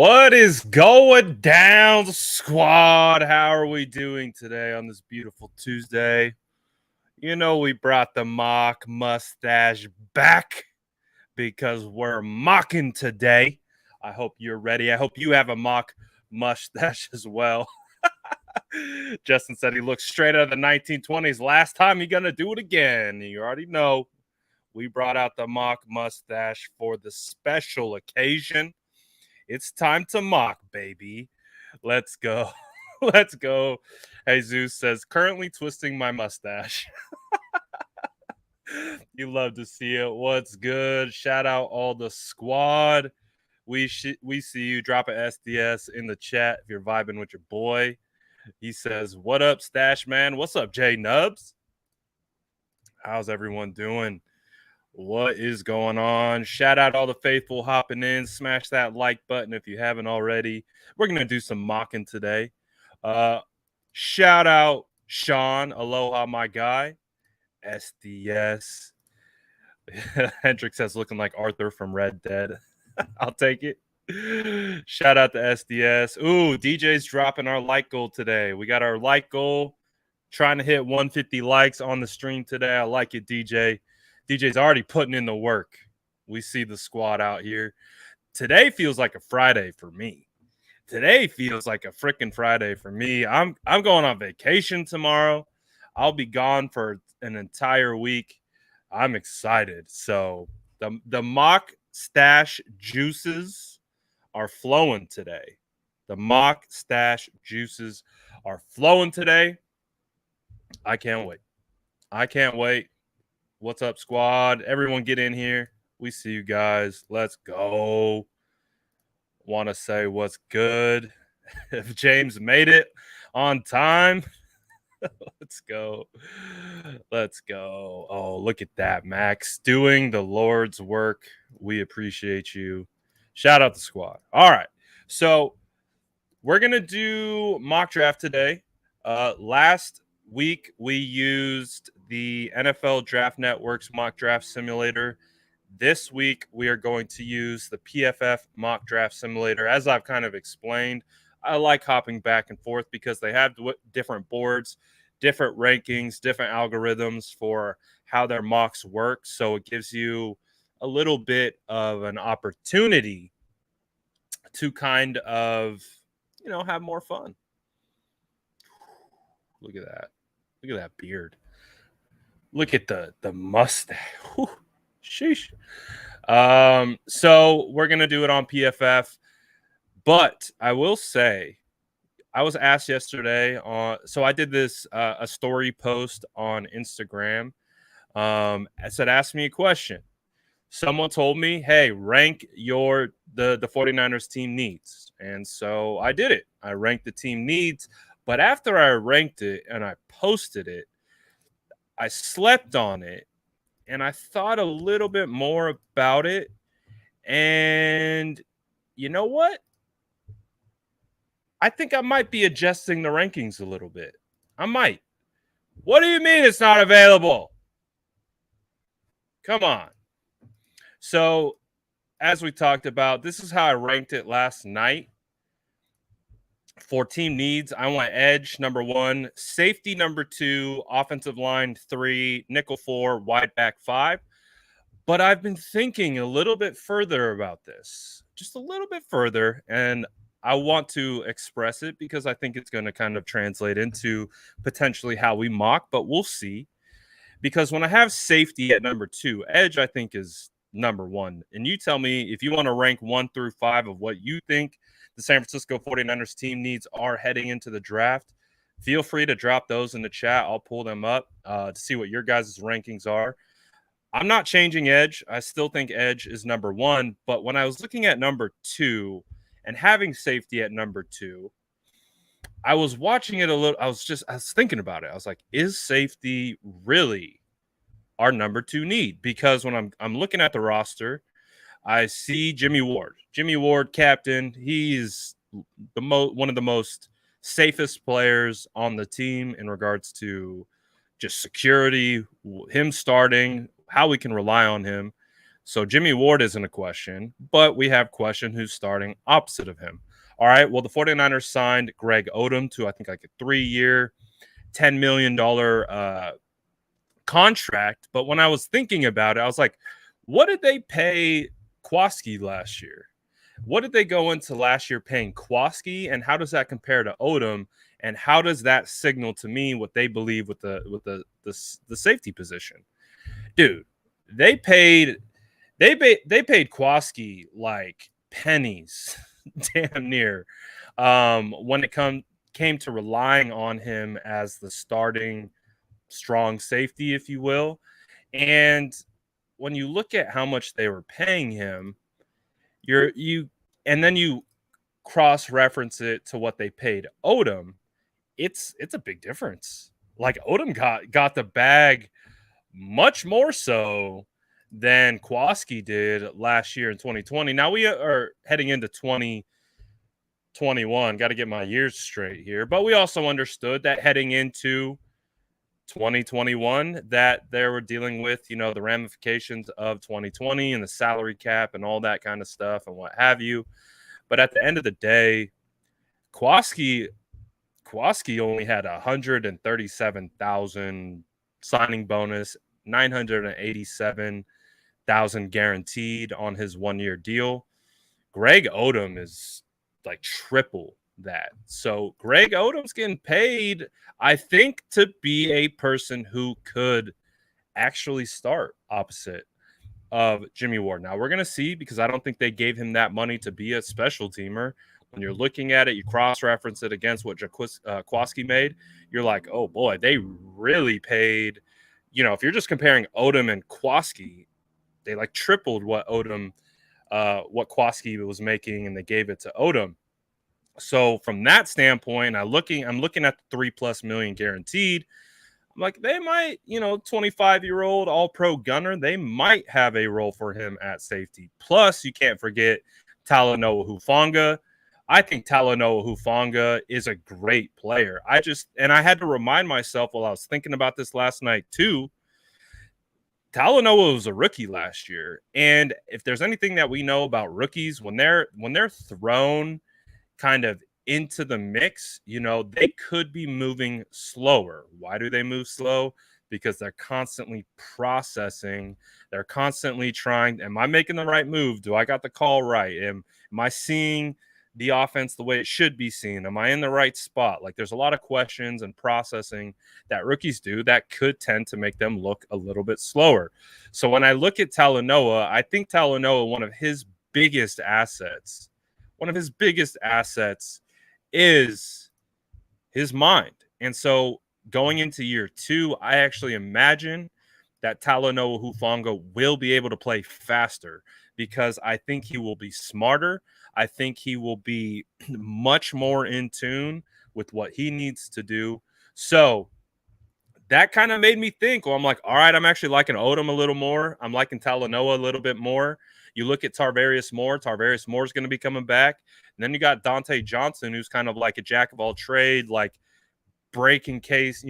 What is going down, squad? How are we doing today on this beautiful Tuesday? You know, we brought the mock mustache back because we're mocking today. I hope you're ready. I hope you have a mock mustache as well. Justin said he looks straight out of the 1920s. Last time he's going to do it again. You already know we brought out the mock mustache for the special occasion. It's time to mock, baby. Let's go. Let's go. Jesus says, currently twisting my mustache. You love to see it. What's good? Shout out all the squad. We see you. Drop an SDS in the chat if you're vibing with your boy. He says, what up, Stash Man? What's up, J Nubs? How's everyone doing? What is going on? Shout out all the faithful hopping in. Smash that like button if you haven't already. We're going to do some mocking today. Shout out Sean. Aloha, my guy. SDS. Hendrix says looking like Arthur from Red Dead. I'll take it. Shout out to SDS. Ooh, DJ's dropping our like goal today. We got our like goal. Trying to hit 150 likes on the stream today. I like it, DJ. DJ's already putting in the work. We see the squad out here. Today feels like a Friday for me. Today feels like a freaking Friday for me. I'm going on vacation tomorrow. I'll be gone for an entire week. I'm excited. So the mock stash juices are flowing today. The mock stash juices are flowing today. I can't wait. I can't wait. What's up, squad? Everyone get in here. We see you guys. Let's go. Want to say what's good. If James made it on time, let's go. Let's go. Oh, look at that, Max. Doing the Lord's work. We appreciate you. Shout out the squad. All right. So we're going to do mock draft today. Last week we used the NFL Draft Network's mock draft simulator. This week we are going to use the PFF mock draft simulator. As I've kind of explained, I like hopping back and forth because they have different boards, different rankings, different algorithms for how their mocks work. So it gives you a little bit of an opportunity to kind of, have more fun. Look at that. Look at that beard. Look at the mustache. Whew. Sheesh. So we're going to do it on PFF. But I will say, I was asked yesterday so I did this, a story post on Instagram. I said, ask me a question. Someone told me, hey, rank the 49ers team needs. And so I did it. I ranked the team needs. But after I ranked it and I posted it, I slept on it and I thought a little bit more about it. And you know what? I think I might be adjusting the rankings a little bit. I might. What do you mean it's not available? Come on. So, as we talked about, this is how I ranked it last night. For team needs, I want edge number 1, safety number 2, offensive line 3, nickel 4, wide back 5. But I've been thinking a little bit further about this, just a little bit further, and I want to express it because I think it's going to kind of translate into potentially how we mock, but we'll see. Because when I have safety at number 2, edge I think is number 1. And you tell me if you want to rank 1 through 5 of what you think the San Francisco 49ers team needs are heading into the draft. Feel free to drop those in the chat. I'll pull them up to see what your guys' rankings are. I'm not changing edge. I still think edge is number 1. But when I was looking at number 2 and having safety at number 2, I was watching it a little. I was thinking about it. I was like, is safety really our number 2 need? Because when I'm looking at the roster, I see Jimmy Ward. Jimmy Ward, captain. He's one of the most safest players on the team in regards to just security, him starting, how we can rely on him. So Jimmy Ward isn't a question, but we have question who's starting opposite of him. All right. Well, the 49ers signed Greg Odom to, I think, like a 3-year, $10 million contract. But when I was thinking about it, I was like, what did they pay Kwaski last year? What did they go into last year paying Kwaski, and how does that compare to Odom? And how does that signal to me what they believe with the safety position? Dude, they paid they paid Kwaski like pennies, damn near, when it came to relying on him as the starting strong safety, if you will. And when you look at how much they were paying him, you and then you cross reference it to what they paid Odom, it's a big difference. Like Odom got the bag much more so than Kwaski did last year in 2020. Now we are heading into 2021. Got to get my years straight here. But we also understood that heading into 2021 that they were dealing with, the ramifications of 2020 and the salary cap and all that kind of stuff and what have you. But at the end of the day, Kwaski only had 137,000 signing bonus, 987,000 guaranteed on his 1-year deal. Greg Odom is like triple that. So Greg Odom's getting paid, I think, to be a person who could actually start opposite of Jimmy Ward. Now we're gonna see, because I don't think they gave him that money to be a special teamer. When you're looking at it, you cross-reference it against what Kwaski made. You're like, oh boy, they really paid. If you're just comparing Odom and Kwaski, they like tripled what Kwaski was making, and they gave it to Odom. So from that standpoint, I'm looking at the $3+ million guaranteed. I'm like, they might, 25-year-old all-pro gunner, they might have a role for him at safety. Plus, you can't forget Talanoa Hufanga. I think Talanoa Hufanga is a great player. I had to remind myself while I was thinking about this last night too. Talanoa was a rookie last year, and if there's anything that we know about rookies, when they're thrown kind of into the mix, they could be moving slower. Why do they move slow? Because they're constantly processing. They're constantly trying, am I making the right move? Do I got the call right? Am I seeing the offense the way it should be seen? Am I in the right spot? Like, there's a lot of questions and processing that rookies do that could tend to make them look a little bit slower. So when I look at Talanoa, I think Talanoa, one of his biggest assets is his mind. And so going into year 2, I actually imagine that Talanoa Hufanga will be able to play faster, because I think he will be smarter. I think he will be much more in tune with what he needs to do. So that kind of made me think, well, I'm like, all right, I'm actually liking Odom a little more. I'm liking Talanoa a little bit more. You look at Tarvarius Moore is going to be coming back. And then you got Dante Johnson, who's kind of like a jack of all trade, like break glass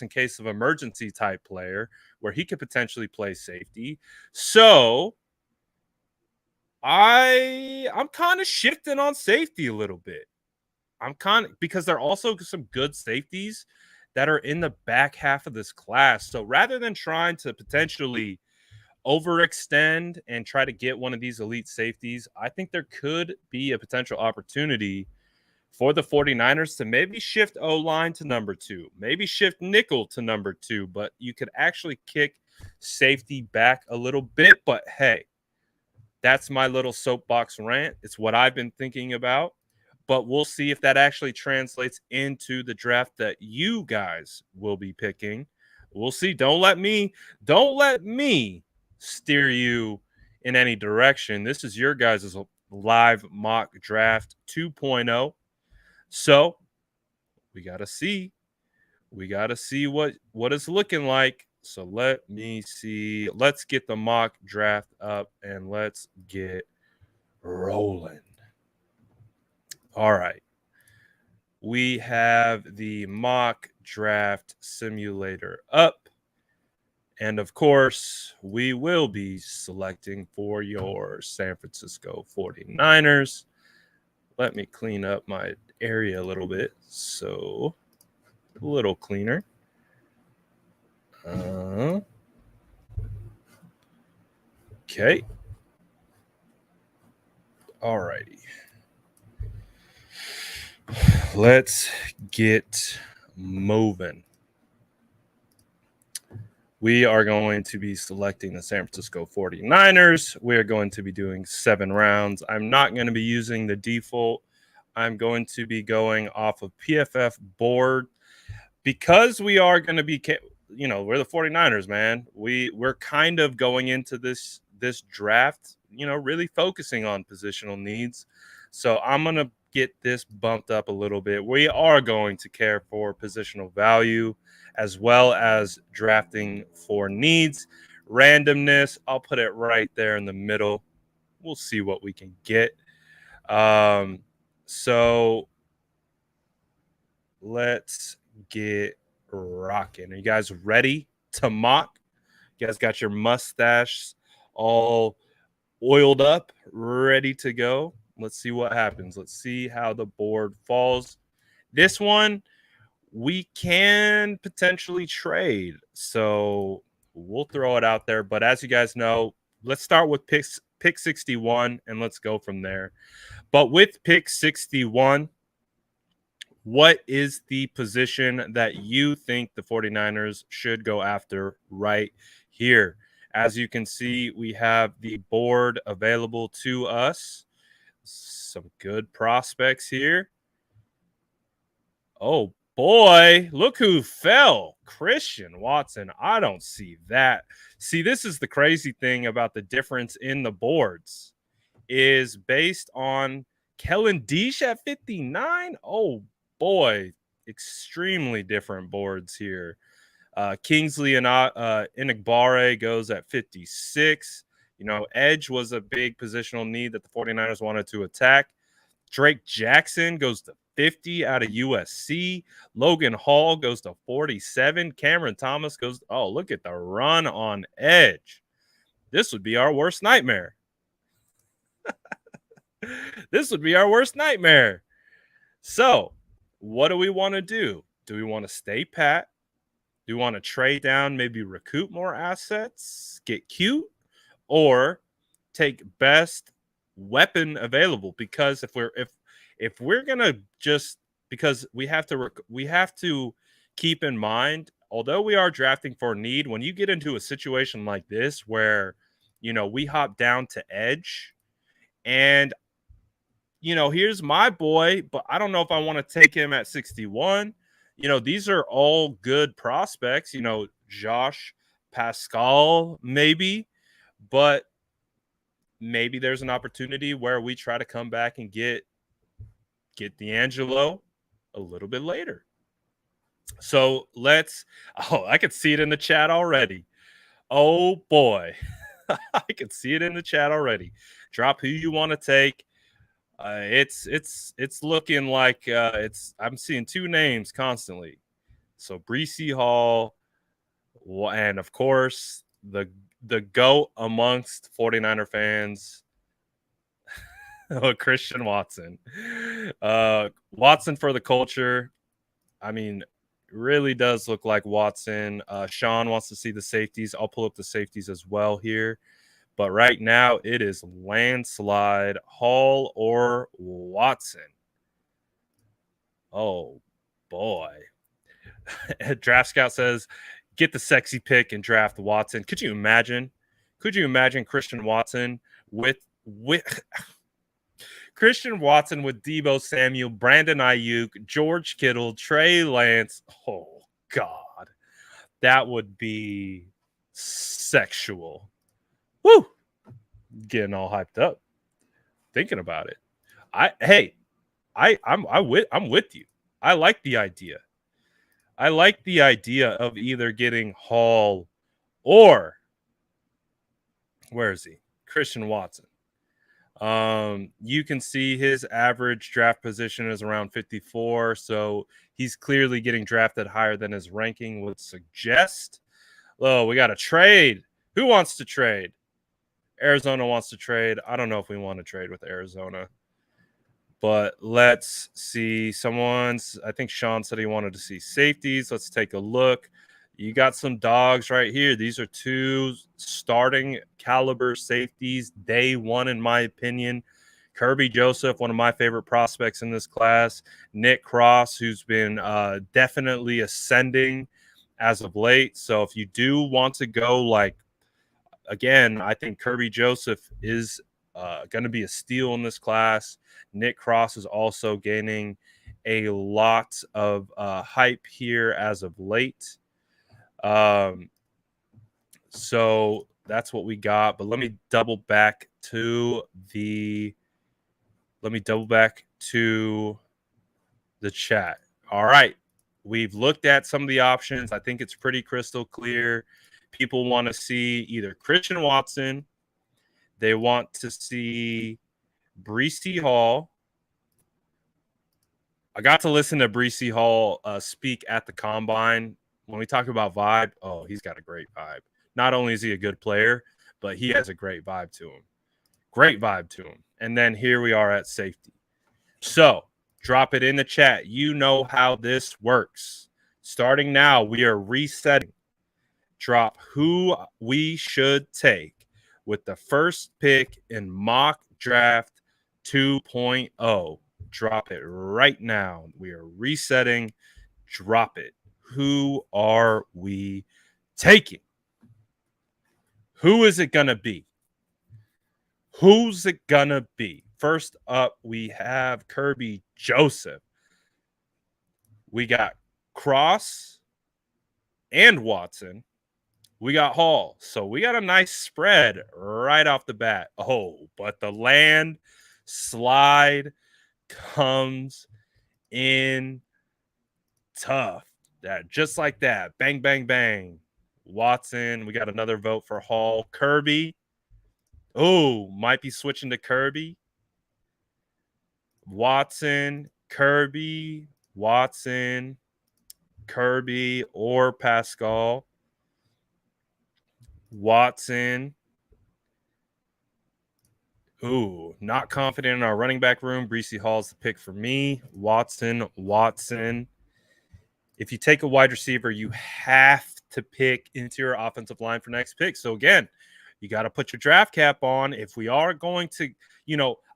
in case of emergency type player, where he could potentially play safety. So I'm kind of shifting on safety a little bit. Because there are also some good safeties that are in the back half of this class. So rather than trying to potentially overextend and try to get one of these elite safeties, I think there could be a potential opportunity for the 49ers to maybe shift O-line to number 2, maybe shift nickel to number 2, but you could actually kick safety back a little bit. But hey, that's my little soapbox rant. It's what I've been thinking about. But we'll see if that actually translates into the draft that you guys will be picking. We'll see. Don't let me steer you in any direction. This is your guys' live mock draft 2.0. So we got to see. We got to see what it's looking like. So let me see. Let's get the mock draft up and let's get rolling. All right. We have the mock draft simulator up. And of course, we will be selecting for your San Francisco 49ers. Let me clean up my area a little bit. So, a little cleaner. Okay. Alrighty. Let's get moving. We are going to be selecting the San Francisco 49ers. We are going to be doing 7 rounds. I'm not going to be using the default. I'm going to be going off of PFF board because we are going to be, we're the 49ers, man. We're kind of going into this draft, really focusing on positional needs. So I'm going to get this bumped up a little bit. We are going to care for positional value as well as drafting for needs. Randomness, I'll put it right there in the middle. We'll see what we can get. So let's get rocking. Are you guys ready to mock? You guys got your mustache all oiled up, ready to go? Let's see what happens. Let's see how the board falls. This one, we can potentially trade. So we'll throw it out there. But as you guys know, let's start with pick 61 and let's go from there. But with pick 61, what is the position that you think the 49ers should go after right here? As you can see, we have the board available to us. Some good prospects here. Oh, boy, look who fell. Christian Watson. I don't see that. See, this is the crazy thing about the difference in the boards is based on Kellen Deesh at 59. Oh, boy, extremely different boards here. Kingsley and Inigbare goes at 56. Edge was a big positional need that the 49ers wanted to attack. Drake Jackson goes to 50 out of USC. Logan Hall goes to 47. Cameron Thomas goes, oh, look at the run on Edge. This would be our worst nightmare. This would be our worst nightmare. So, what do we want to do? Do we want to stay pat? Do we want to trade down, maybe recoup more assets, get cute, or take best weapon available? Because if we're gonna just because we have to keep in mind, although we are drafting for need, when you get into a situation like this where we hop down to edge and here's my boy, but I don't know if I want to take him at 61. These are all good prospects, Josh Pascal, maybe, but maybe there's an opportunity where we try to come back and get D'Angelo a little bit later. So I can see it in the chat already. Oh boy. I can see it in the chat already. Drop who you want to take. It's looking like I'm seeing 2 names constantly. So Breece Hall, and of course the GOAT amongst 49er fans, Christian Watson. Watson for the culture. I mean, really does look like Watson. Sean wants to see the safeties. I'll pull up the safeties as well here. But right now, it is landslide, Hall or Watson. Oh, boy. Draft Scout says, get the sexy pick and draft Watson. Could you imagine? Christian Watson with Christian Watson with Deebo Samuel, Brandon Ayuk, George Kittle, Trey Lance? Oh, God. That would be sexual. Woo! Getting all hyped up, thinking about it. I'm with you. I like the idea. I like the idea of either getting Hall or where is he? Christian Watson. You can see his average draft position is around 54, so he's clearly getting drafted higher than his ranking would suggest. Oh, we got a trade. Who wants to trade? Arizona wants to trade. I don't know if we want to trade with Arizona. But let's see. I think Sean said he wanted to see safeties. Let's take a look. You got some dogs right here. These are two starting caliber safeties, day one, in my opinion. Kirby Joseph, one of my favorite prospects in this class. Nick Cross, who's been definitely ascending as of late. So if you do want to go, again, I think Kirby Joseph is going to be a steal in this class. Nick Cross is also gaining a lot of hype here as of late. So that's what we got. But let me double back to the chat. All right. We've looked at some of the options. I think it's pretty crystal clear. People want to see either Christian Watson, they want to see Breece Hall. I got to listen to Breece Hall speak at the combine. When we talk about vibe, oh, he's got a great vibe. Not only is he a good player, but he has a great vibe to him. Great vibe to him. And then here we are at safety. So drop it in the chat. You know how this works. Starting now, we are resetting. Drop who we should take with the first pick in mock draft 2.0. Drop it right now. We are resetting. Drop it. Who are we taking? Who is it going to be? Who's it going to be? First up, we have Kirby Joseph. We got Cross and Watson. We got Hall. So we got a nice spread right off the bat. Oh, but the landslide comes in tough. That just like that. Bang, bang, bang. Watson. We got another vote for Hall. Kirby. Oh, might be switching to Kirby. Watson, Kirby, Watson, Kirby, or Pascal. Watson. Ooh, not confident in our running back room. Breece Hall's the pick for me. Watson. If you take a wide receiver, you have to pick interior offensive line for next pick. So again, you got to put your draft cap on. If we are going to,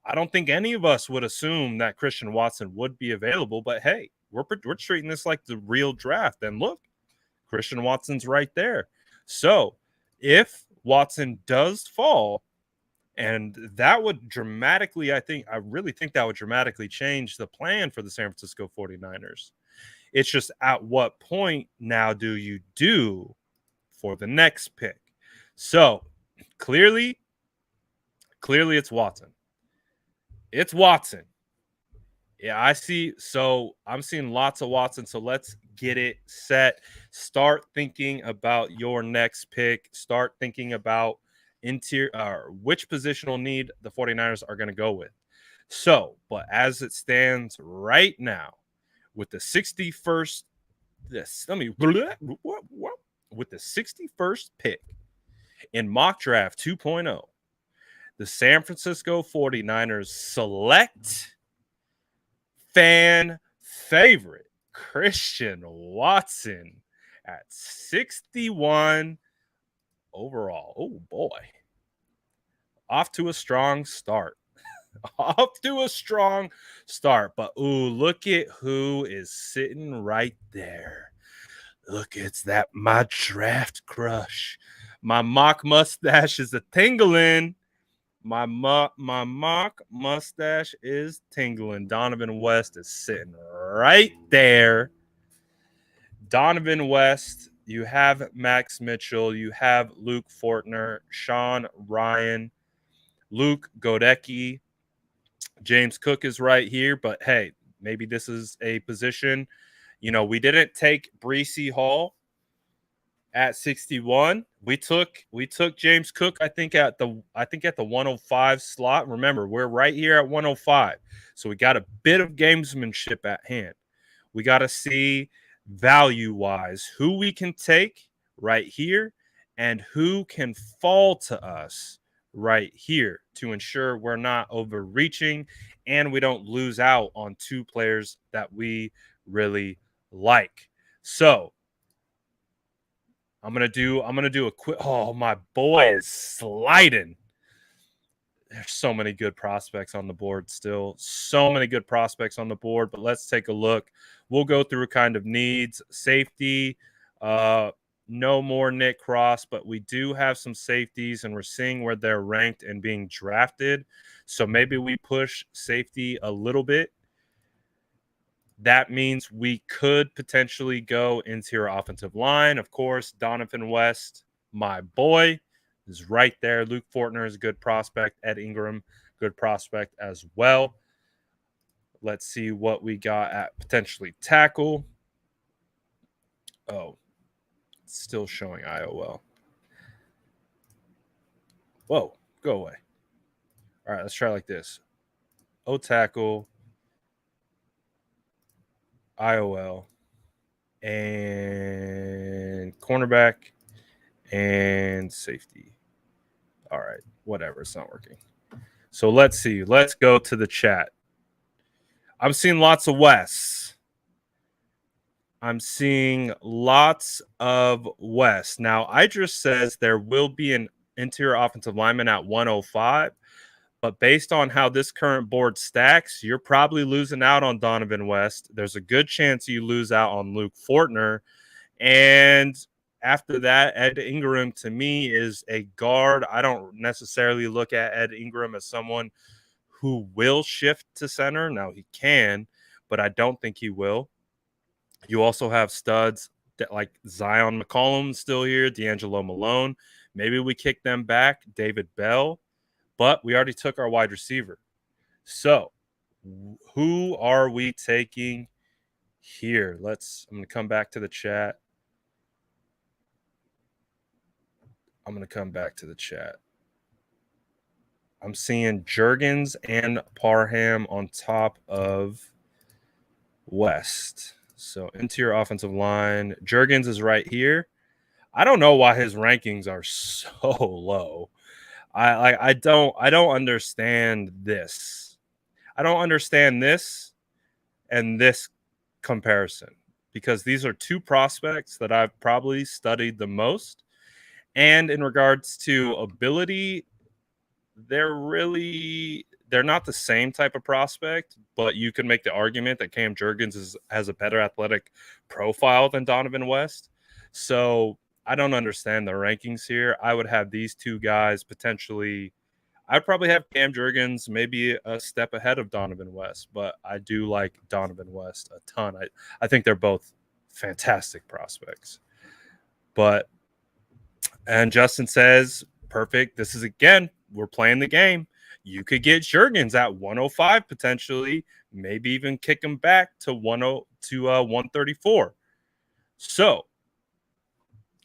I don't think any of us would assume that Christian Watson would be available. But hey, we're treating this like the real draft. And look, Christian Watson's right there. So if Watson does fall, and that would dramatically, I really think that would dramatically change the plan for the San Francisco 49ers. It's just at what point now do you do for the next pick? So clearly it's Watson. It's Watson. Yeah, I see. So I'm seeing lots of Watson. So let's get it set. Start thinking about your next pick. Start thinking about which positional need the 49ers are going to go with. So, but as it stands right now, with the 61st, with the 61st pick in mock draft 2.0, the San Francisco 49ers select fan favorite Christian Watson at 61 overall. Oh boy. Off to a strong start. But look at who is sitting right there. Look, it's my draft crush. My mock mustache is a tingling. My mock mustache is tingling. Donovan West is sitting right there. Donovan West, you have Max Mitchell, you have Luke Fortner, Sean Ryan, Luke Godecki, James Cook is right here, but hey, maybe this is a position. We didn't take Breece Hall at 61. We took James Cook, I think at the 105 slot. Remember, we're right here at 105. So we got a bit of gamesmanship at hand. We got to see value-wise who we can take right here, and who can fall to us right here to ensure we're not overreaching and we don't lose out on two players that we really like. So I'm gonna do a quick. Oh, my boy is sliding. There's so many good prospects on the board still. So many good prospects on the board, but let's take a look. We'll go through kind of needs. Safety, uh, no more Nick Cross, but we do have some safeties, and we're seeing where they're ranked and being drafted. So maybe we push safety a little bit. That means we could potentially go interior offensive line. Of course, Donovan West, my boy, is right there. Luke Fortner is a good prospect. Ed Ingram, good prospect as well. Let's see what we got at potentially tackle. Oh, it's still showing IOL. Whoa, go away. All right, let's try like this. O tackle, IOL, and cornerback, and safety. All right, whatever. It's not working. So let's see. Let's go to the chat. I'm seeing lots of Wes. I'm seeing lots of Wes. Now, Idris says there will be an interior offensive lineman at 105, but based on how this current board stacks, you're probably losing out on Donovan West. There's a good chance you lose out on Luke Fortner. And after that, Ed Ingram to me is a guard. I don't necessarily look at Ed Ingram as someone who will shift to center. Now he can, but I don't think he will. You also have studs that like Zion McCollum still here, D'Angelo Malone. Maybe we kick them back, David Bell, but we already took our wide receiver. So who are we taking here? I'm going to come back to the chat. I'm seeing Juergens and Parham on top of West. So interior offensive line. Juergens is right here. I don't know why his rankings are so low. I don't understand this. I don't understand this and this comparison because these are two prospects that I've probably studied the most. And in regards to ability, they're not the same type of prospect, but you can make the argument that Cam Juergens has a better athletic profile than Donovan West. So I don't understand the rankings here. I would have these two guys potentially. I'd probably have Cam Juergens maybe a step ahead of Donovan West, but I do like Donovan West a ton. I think they're both fantastic prospects. And Justin says, perfect. This is again, we're playing the game. You could get Juergens at 105 potentially, maybe even kick him back to 134. So,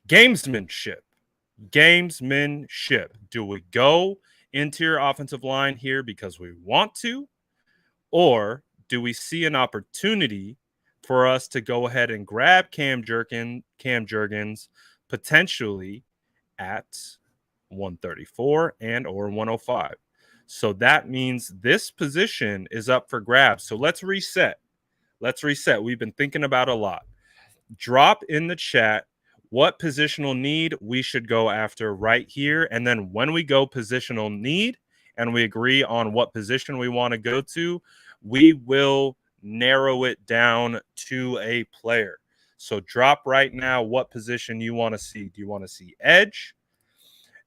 gamesmanship. Do we go interior offensive line here because we want to, or do we see an opportunity for us to go ahead and grab Cam Juergens potentially at 134 and or 105? So that means this position is up for grabs. So let's reset. We've been thinking about a lot. Drop in the chat what positional need we should go after right here. And then when we go positional need and we agree on what position we want to go to, we will narrow it down to a player. So drop right now what position you want to see. Do you want to see edge?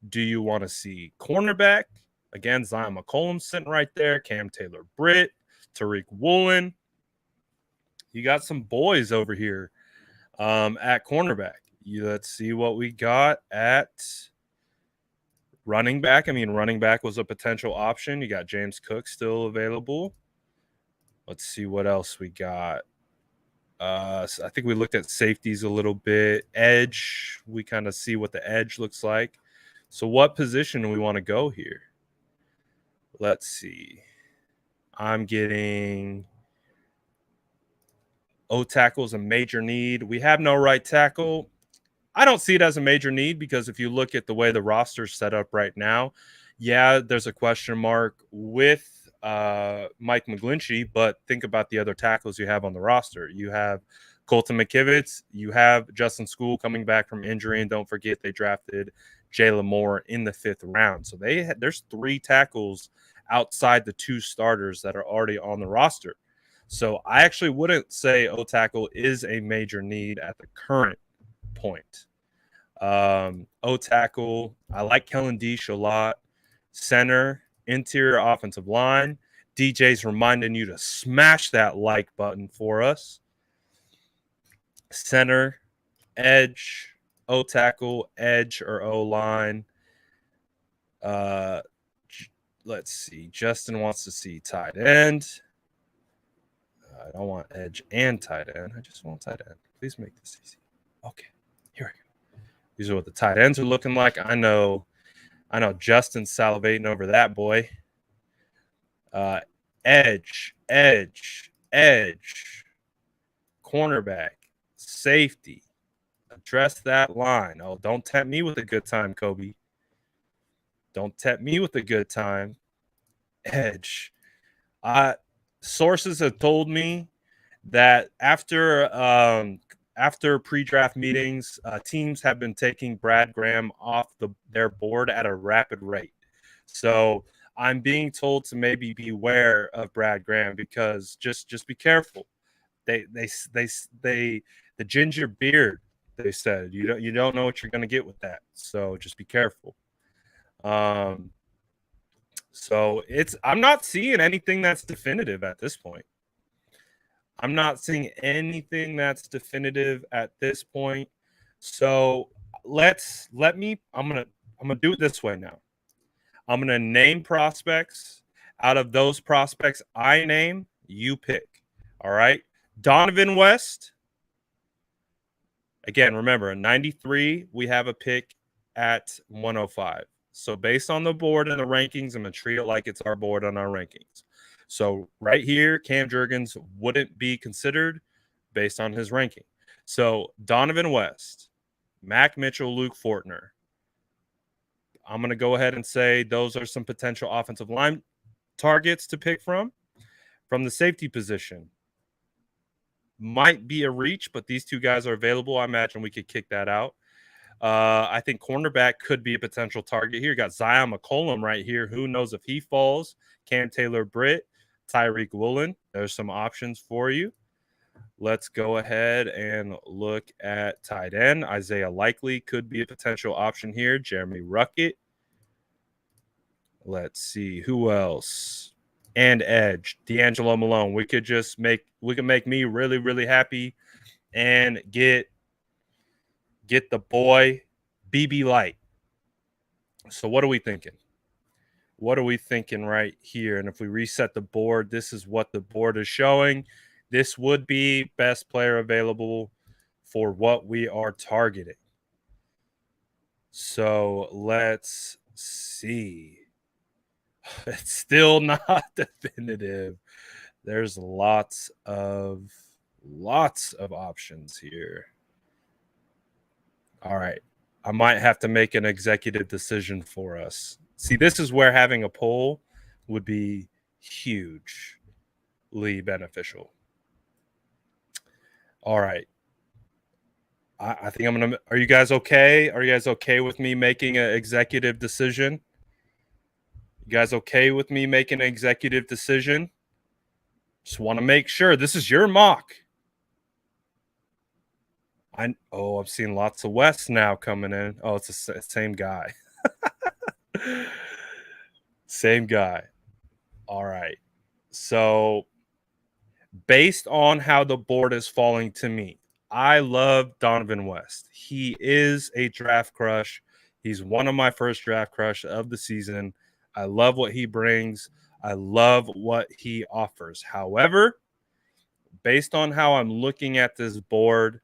Do you want to see cornerback? Again, Zion McCollum sitting right there. Cam Taylor-Britt, Tariq Woolen. You got some boys over here at cornerback. Let's see what we got at running back. I mean, running back was a potential option. You got James Cook still available. Let's see what else we got. So I think we looked at safeties a little bit. Edge, we kind of see what the edge looks like. So what position do we want to go here? Let's see. I'm getting O tackle is a major need. We have no right tackle. I don't see it as a major need because if you look at the way the roster's set up right now, yeah, there's a question mark with Mike McGlinchey, but think about the other tackles you have on the roster. You have Colton McKivitz, you have Justin School coming back from injury, and don't forget they drafted Jalen Moore in the 5th round. So there's 3 tackles outside the 2 starters that are already on the roster. So I actually wouldn't say O tackle is a major need at the current point. O tackle, I like Kellen Deesh a lot. Center, interior offensive line. DJ's reminding you to smash that like button for us. Center, edge, O tackle, edge or O line. Let's see. Justin wants to see tight end. I don't want edge and tight end. I just want tight end. Please make this easy. Okay, here we go. These are what the tight ends are looking like. I know Justin's salivating over that boy. Edge, cornerback, safety. Address that line. Oh, don't tempt me with a good time, Kobe. Don't tempt me with a good time. Edge. Sources have told me that after pre-draft meetings, teams have been taking Brad Graham off their board at a rapid rate. So I'm being told to maybe beware of Brad Graham because just be careful. The ginger beard, they said you don't know what you're going to get with that. So just be careful. So I'm not seeing anything that's definitive at this point. I'm not seeing anything that's definitive at this point. So I'm gonna do it this way now. I'm gonna name prospects. Out of those prospects I name, you pick. All right. Donovan West. Again, remember, in 93, we have a pick at 105. So based on the board and the rankings, I'm going to treat it like it's our board on our rankings. So right here, Cam Jurgens wouldn't be considered based on his ranking. So Donovan West, Mac Mitchell, Luke Fortner. I'm going to go ahead and say those are some potential offensive line targets to pick from. From the safety position, might be a reach, but these 2 guys are available. I imagine we could kick that out. I think cornerback could be a potential target here. You got Zion McCollum right here. Who knows if he falls? Cam Taylor-Britt, Tyreek Woolen. There's some options for you. Let's go ahead and look at tight end. Isaiah Likely could be a potential option here. Jeremy Ruckett. Let's see. Who else? And edge. D'Angelo Malone. We can make me really, really happy and get the boy BB Light. So what are we thinking? What are we thinking right here? And if we reset the board, this is what the board is showing. This would be best player available for what we are targeting. So let's see. It's still not definitive. There's lots of options here. All right. I might have to make an executive decision for us. See, this is where having a poll would be hugely beneficial. All right. I think I'm going to – are you guys okay? Are you guys okay with me making an executive decision? You guys okay with me making an executive decision? Just want to make sure. This is your mock. I'm seeing lots of West now coming in. Oh, it's the same guy. Same guy. All right. So based on how the board is falling to me, I love Donovan West. He is a draft crush. He's one of my first draft crush of the season. I love what he brings. I love what he offers. However, based on how I'm looking at this board,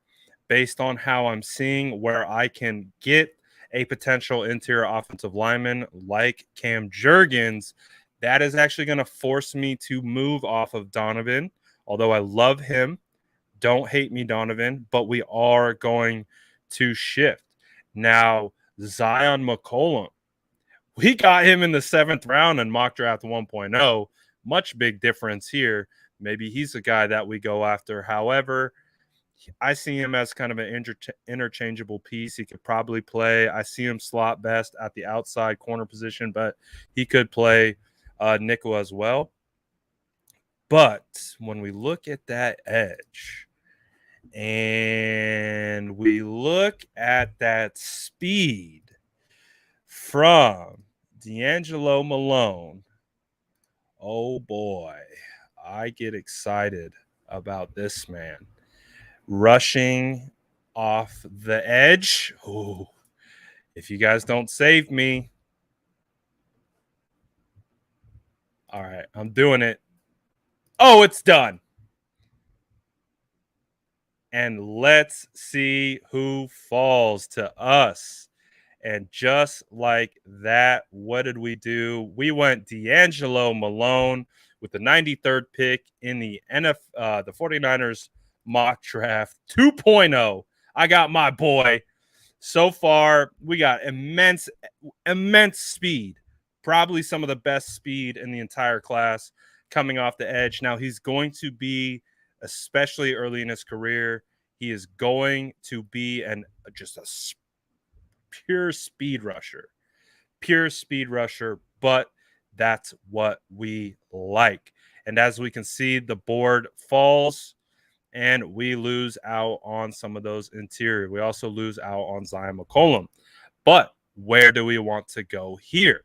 based on how I'm seeing where I can get a potential interior offensive lineman like Cam Jurgens, that is actually going to force me to move off of Donovan. Although I love him, don't hate me, Donovan, but we are going to shift. Now, Zion McCollum, we got him in the 7th round in mock draft 1.0. Much big difference here. Maybe he's a guy that we go after. However, I see him as kind of an interchangeable piece. He could probably play. I see him slot best at the outside corner position, but he could play nickel as well. But when we look at that edge and we look at that speed from D'Angelo Malone, oh boy, I get excited about this man. Rushing off the edge. Ooh, if you guys don't save me. All right, I'm doing it. Oh, it's done. And let's see who falls to us. And just like that, what did we do? We went D'Angelo Malone with the 93rd pick in the the 49ers mock draft 2.0. I got my boy. So far, we got immense speed. Probably some of the best speed in the entire class coming off the edge. Now, he's going to be, especially early in his career, he is going to be just a pure speed rusher, but that's what we like. And as we can see, the board falls and we lose out on some of those interior. We also lose out on Zion McCollum. But where do we want to go here?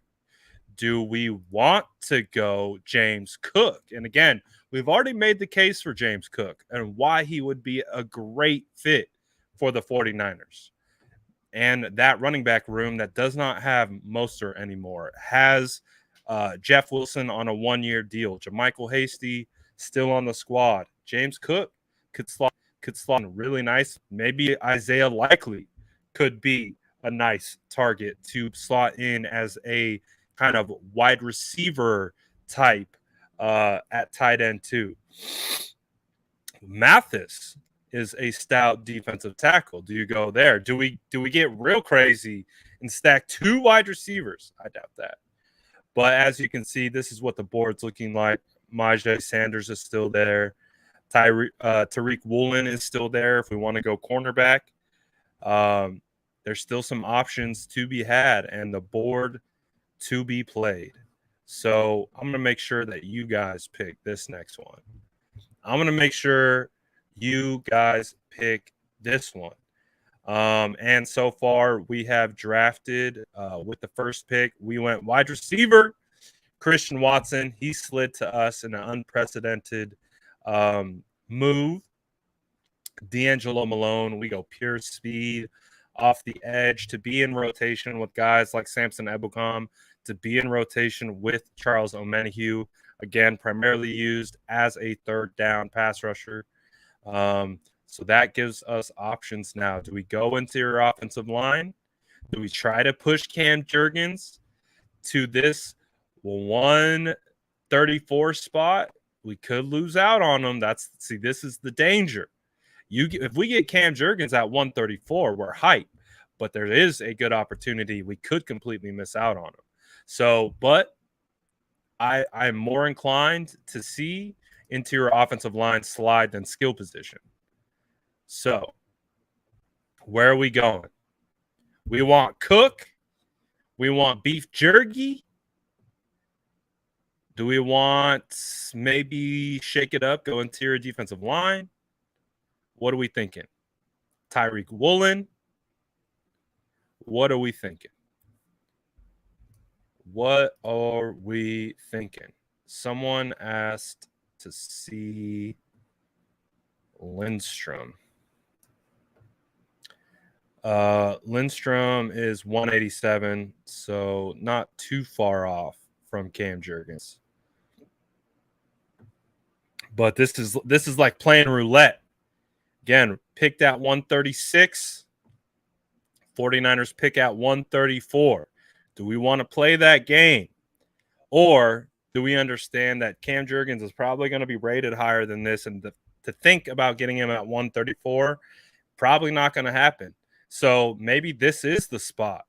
Do we want to go James Cook? And again, we've already made the case for James Cook and why he would be a great fit for the 49ers. And that running back room that does not have Mostert anymore has Jeff Wilson on a 1-year deal. JaMychal Hasty still on the squad. James Cook could slot in really nice. Maybe Isaiah Likely could be a nice target to slot in as a kind of wide receiver type at tight end too. Mathis is a stout defensive tackle. Do you go there? Do we get real crazy and stack 2 wide receivers? I doubt that. But as you can see, this is what the board's looking like. Myjai Sanders is still there. Tariq Woolen is still there if we want to go cornerback. There's still some options to be had and the board to be played. So I'm going to make sure that you guys pick this next one. I'm going to make sure you guys pick this one. And so far, we have drafted with the first pick. We went wide receiver, Christian Watson. He slid to us in an unprecedented move. D'Angelo Malone, we go pure speed off the edge to be in rotation with guys like Samson Ebukam, to be in rotation with Charles Omenihu, again, primarily used as a 3rd down pass rusher. So that gives us options now. Do we go interior offensive line? Do we try to push Cam Jurgens to this 134 spot? We could lose out on him. This is the danger. If we get Cam Jurgens at 134, we're hype. But there is a good opportunity we could completely miss out on him. So, but I'm more inclined to see interior offensive line slide than skill position. So, where are we going? We want Cook. We want Beef Jerky. Do we want maybe shake it up, go interior defensive line? What are we thinking? Tariq Woolen. What are we thinking? What are we thinking? Someone asked to see Lindstrom. Lindstrom is 187, so not too far off from Cam Jurgens. But this is like playing roulette. Again, picked at 136. 49ers pick at 134. Do we want to play that game? Or do we understand that Cam Jurgens is probably going to be rated higher than this, and to think about getting him at 134, probably not going to happen. So maybe this is the spot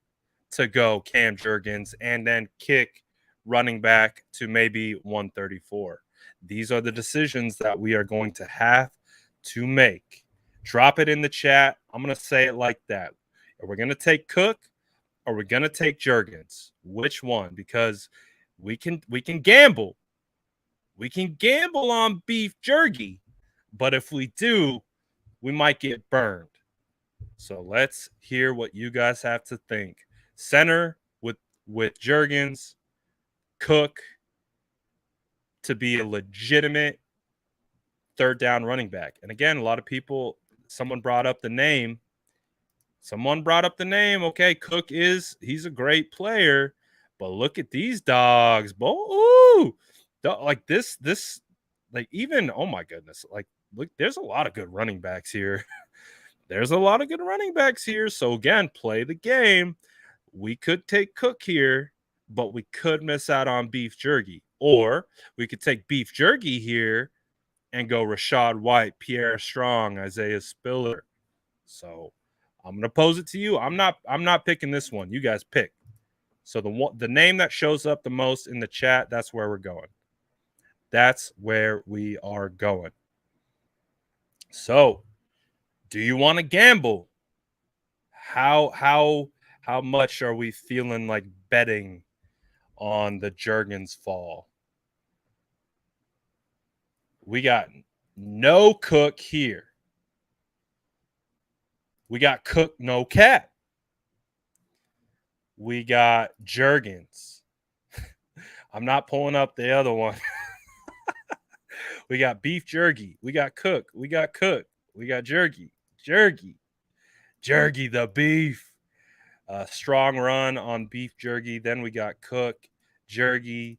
to go Cam Jurgens and then kick running back to maybe 134. These are the decisions that we are going to have to make. Drop it in the chat. I'm going to say it like that. Are we going to take Cook or are we going to take Jurgens? Which one? Because we can gamble. We can gamble on beef jerky, but if we do, we might get burned. So let's hear what you guys have to think. Center with Jurgens, Cook to be a legitimate third down running back. And again, a lot of people, someone brought up the name. Okay, Cook he's a great player, but look at these dogs. Ooh, like this, like even, oh my goodness, like look, there's a lot of good running backs here. So again, play the game. We could take Cook here, but we could miss out on beef jerky. Or we could take beef jerky here and go Rashad White, Pierre Strong, Isaiah Spiller. So I'm gonna pose it to you. I'm not picking this one. You guys pick. So the name that shows up the most in the chat, that's where we're going. That's where we are going. So, do you want to gamble? How much are we feeling like betting on the Jurgens fall? We got no Cook here. We got Cook, no cap. We got Jurgens. I'm not pulling up the other one. We got beef jerky. We got Cook. We got jerky. Jerky the beef. Strong run on beef jerky. Then we got Cook, jerky.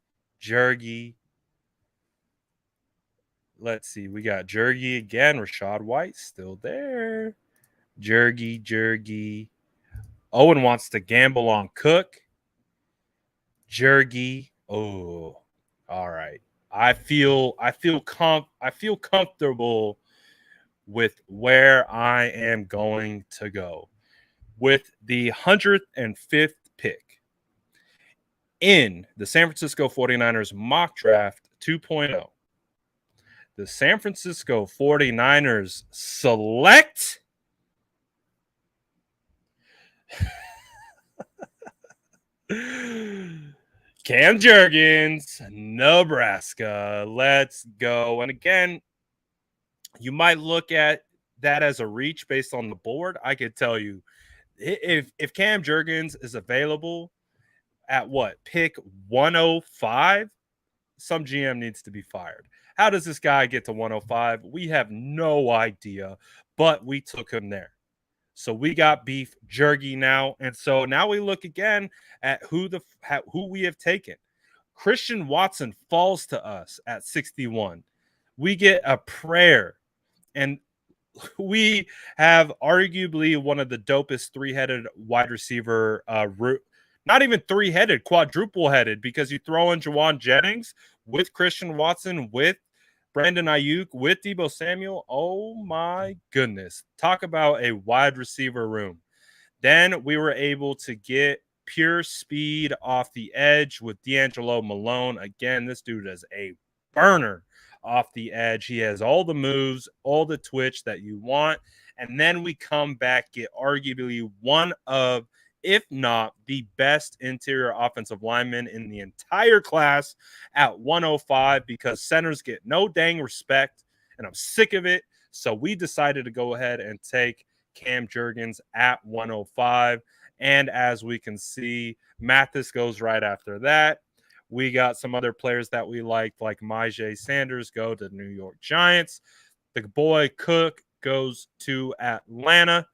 Let's see. We got jerky again. Rashad White still there. Jerky. Owen wants to gamble on Cook. Jerky. Oh, all right. I feel comfortable with where I am going to go. With the 105th pick in the San Francisco 49ers mock draft 2.0, the San Francisco 49ers select Cam Jurgens, Nebraska. Let's go. And again, you might look at that as a reach based on the board. I could tell you, if Cam Jurgens is available at what, pick 105, some GM needs to be fired. How does this guy get to 105? We have no idea, but we took him there. So we got beef jerky now. And so now we look again at who we have taken. Christian Watson falls to us at 61. We get a prayer. And we have arguably one of the dopest three-headed wide receiver, not even three-headed, quadruple-headed, because you throw in Jawan Jennings with Christian Watson, with Brandon Ayuk, with Deebo Samuel. Oh my goodness. Talk about a wide receiver room. Then we were able to get pure speed off the edge with D'Angelo Malone. Again, this dude is a burner off the edge. He has all the moves, all the twitch that you want. And then we come back, get arguably one of, if not the best interior offensive lineman in the entire class at 105, because centers get no dang respect, and I'm sick of it. So we decided to go ahead and take Cam Jurgens at 105. And as we can see, Mathis goes right after that. We got some other players that we liked, like Myjai Sanders, go to the New York Giants. The boy Cook goes to Atlanta.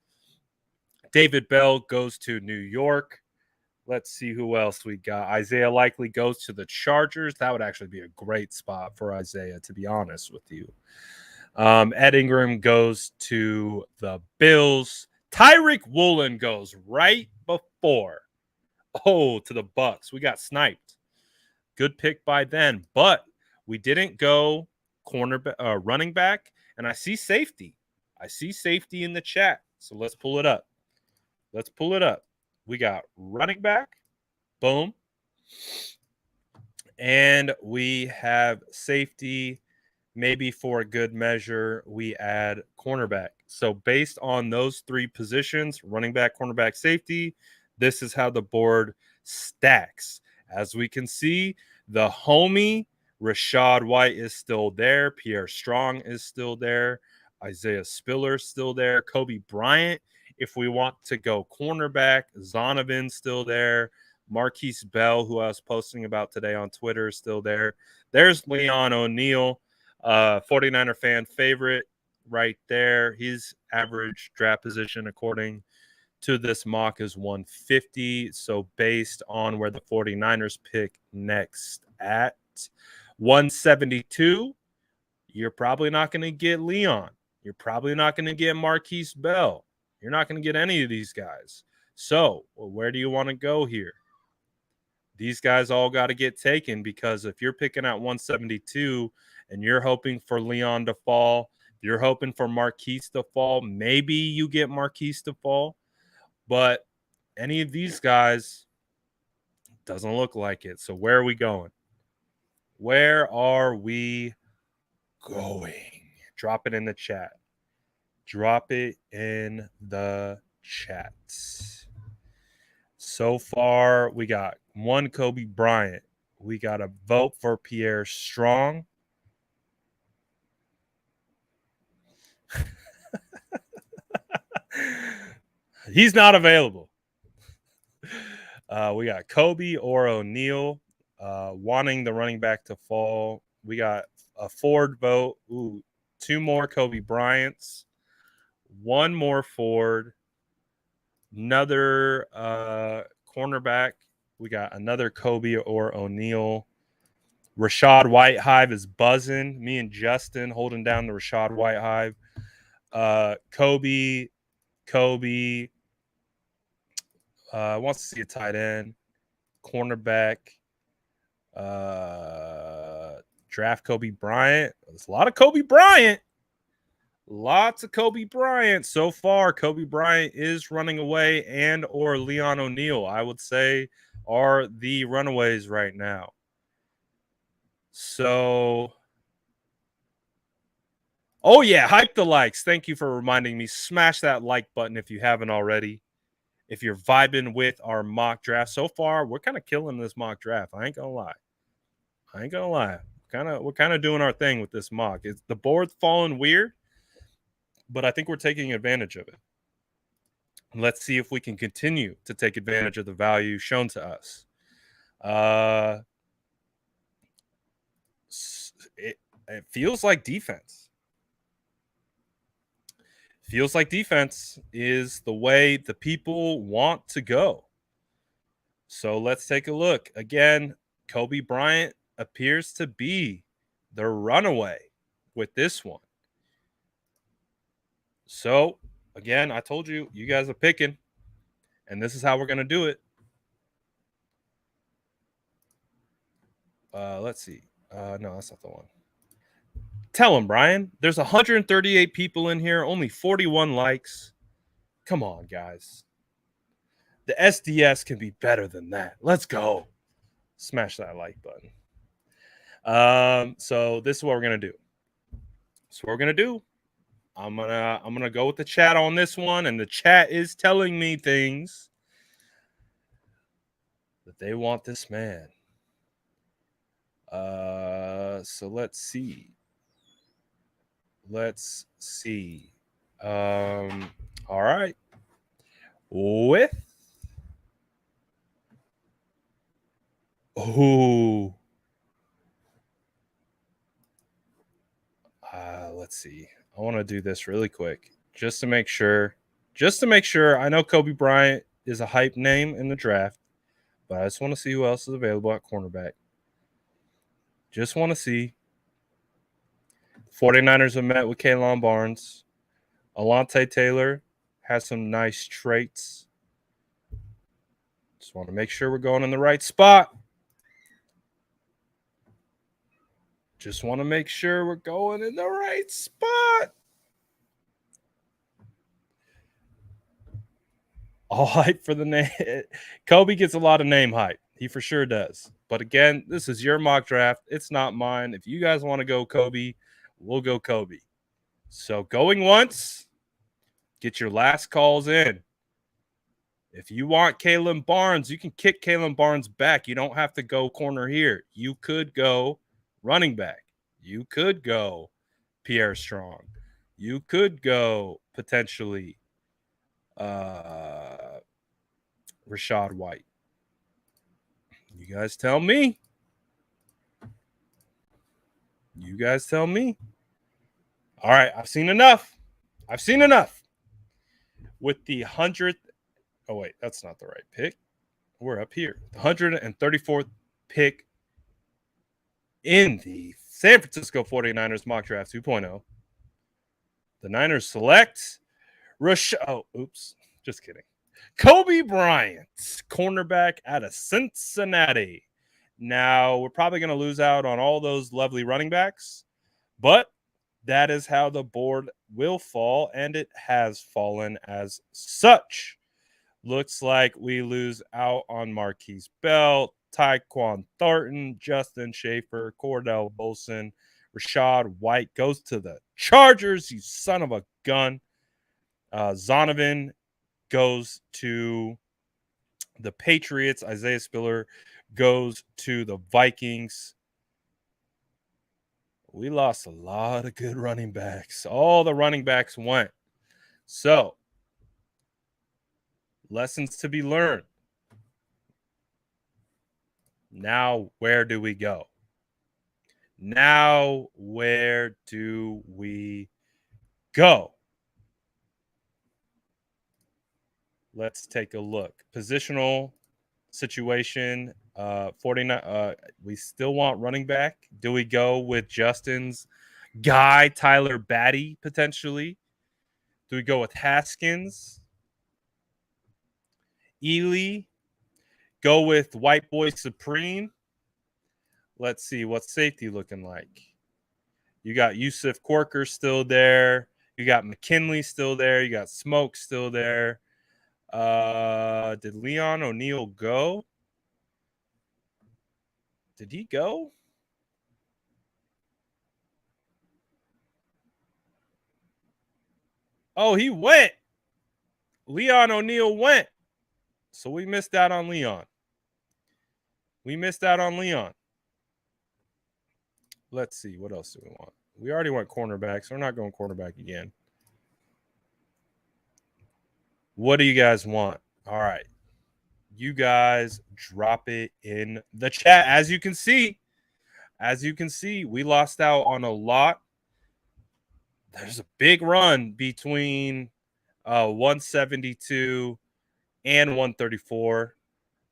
David Bell goes to New York. Let's see who else we got. Isaiah Likely goes to the Chargers. That would actually be a great spot for Isaiah, to be honest with you. Ed Ingram goes to the Bills. Tyreek Woolen goes right before. To the Bucks. We got sniped. Good pick by then, but we didn't go running back, and I see safety. I see safety in the chat, so let's pull it up. Let's pull it up. We got running back. Boom. And we have safety. Maybe for a good measure, we add cornerback. So based on those three positions, running back, cornerback, safety, this is how the board stacks. As we can see, the homie Rashad White is still there. Pierre Strong is still there. Isaiah Spiller still there. Kobe Bryant, if we want to go cornerback, Zonovan's still there. Marquise Bell, who I was posting about today on Twitter, is still there. There's Leon O'Neal, 49er fan favorite right there. His average draft position, according to this mock, is 150. So based on where the 49ers pick next at 172, you're probably not going to get Leon. You're probably not going to get Marquise Bell. You're not going to get any of these guys. So where do you want to go here? These guys all got to get taken, because if you're picking at 172 and you're hoping for Leon to fall, you're hoping for Marquise to fall, maybe you get Marquise to fall. But any of these guys, doesn't look like it. So where are we going? Where are we going? Drop it in the chat. Drop it in the chat. So far, we got one Kobe Bryant. We got a vote for Pierre Strong. He's not available. We got Kobe or O'Neal wanting the running back to fall. We got a Ford vote. Ooh, two more Kobe Bryants. One more Ford. Another cornerback. We got another Kobe or O'Neal. Rashad White hive is buzzing. Me and Justin holding down the Rashad White hive. Kobe wants to see a tight end, cornerback, draft Kobe Bryant. There's a lot of Kobe Bryant. Lots of Kobe Bryant. So far, Kobe Bryant is running away, and or Leon O'Neal, I would say, are the runaways right now. So, oh yeah, hype the likes. Thank you for reminding me. Smash that like button if you haven't already. If you're vibing with our mock draft so far, we're kind of killing this mock draft. I ain't gonna lie. We're kind of doing our thing with this mock. It's the board's falling weird, but I think we're taking advantage of it. Let's see if we can continue to take advantage of the value shown to us. It feels like defense. Feels like defense is the way the people want to go. So let's take a look. Again, Kobe Bryant appears to be the runaway with this one. So, again, I told you, you guys are picking, and this is how we're going to do it. Let's see. No, that's not the one. Tell him, Brian. There's 138 people in here, only 41 likes. Come on, guys. The SDS can be better than that. Let's go. Smash that like button. So this is what we're gonna do. I'm gonna go with the chat on this one, and the chat is telling me things that they want this man. So let's see. All right. With let's see. I want to do this really quick just to make sure. I know Kobe Bryant is a hype name in the draft, but I just want to see who else is available at cornerback. Just want to see. 49ers have met with Kaylan Barnes. Alontae Taylor has some nice traits. Just want to make sure we're going in the right spot. Just want to make sure we're going in the right spot. All hype for the name. Kobe gets a lot of name hype. He for sure does. But again, this is your mock draft. It's not mine. If you guys want to go Kobe, we'll go Kobe. So going once, get your last calls in. If you want Kalen Barnes, you can kick Kalen Barnes back. You don't have to go corner here. You could go running back. You could go Pierre Strong. You could go potentially Rashad White. You guys tell me. You guys tell me. All right, I've seen enough. I've seen enough. With the 100th. Oh, wait, that's not the right pick. We're up here. The 134th pick in the San Francisco 49ers mock draft 2.0. The Niners select just kidding. Kobe Bryant, cornerback out of Cincinnati. Now, we're probably going to lose out on all those lovely running backs, but that is how the board will fall, and it has fallen as such. Looks like we lose out on Marquise Bell, Tyquan Thornton, Justin Schaefer, Cordell Bolson. Rashad White goes to the Chargers, you son of a gun. Zonovan goes to the Patriots. Isaiah Spiller goes to the Vikings. We lost a lot of good running backs. All the running backs went. So, lessons to be learned. Now, where do we go? Now, where do we go? Let's take a look. Positional situation. 49. We still want running back. Do we go with Justin's guy, Tyler Batty, potentially? Do we go with Haskins? Ely? Go with White Boy Supreme? Let's see. What's safety looking like? You got Yusuf Corker still there. You got McKinley still there. You got Smoke still there. Did Leon O'Neal go? Did he go? Oh, he went. Leon O'Neal went. So we missed out on Leon. Let's see. What else do we want? We already went cornerback, so we're not going cornerback again. What do you guys want? All right. You guys drop it in the chat. As you can see, we lost out on a lot. There's a big run between 172 and 134.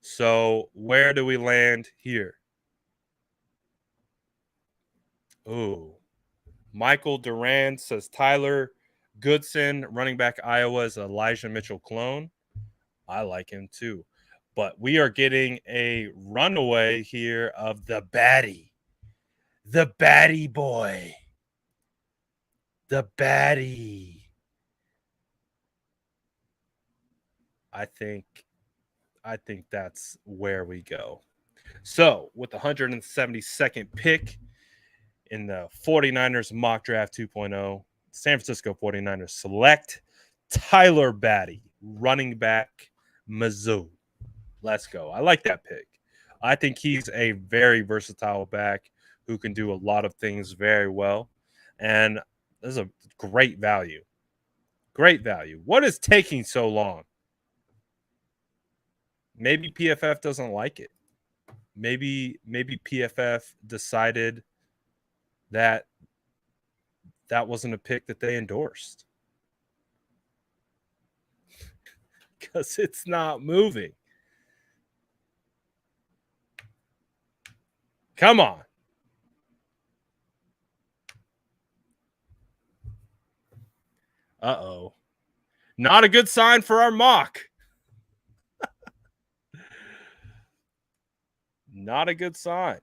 So where do we land here? Oh, Michael Duran says Tyler Goodson, running back Iowa, is Elijah Mitchell clone. I like him too. But we are getting a runaway here of the baddie. The baddie boy. The baddie. I think that's where we go. So, with the 172nd pick in the 49ers mock draft 2.0, San Francisco 49ers select Tyler Batty, running back, Mizzou. Let's go. I like that pick. I think he's a very versatile back who can do a lot of things very well. And this is a great value. Great value. What is taking so long? Maybe PFF doesn't like it. Maybe PFF decided that wasn't a pick that they endorsed. Because it's not moving. Come on. Uh-oh. Not a good sign for our mock. Not a good sign.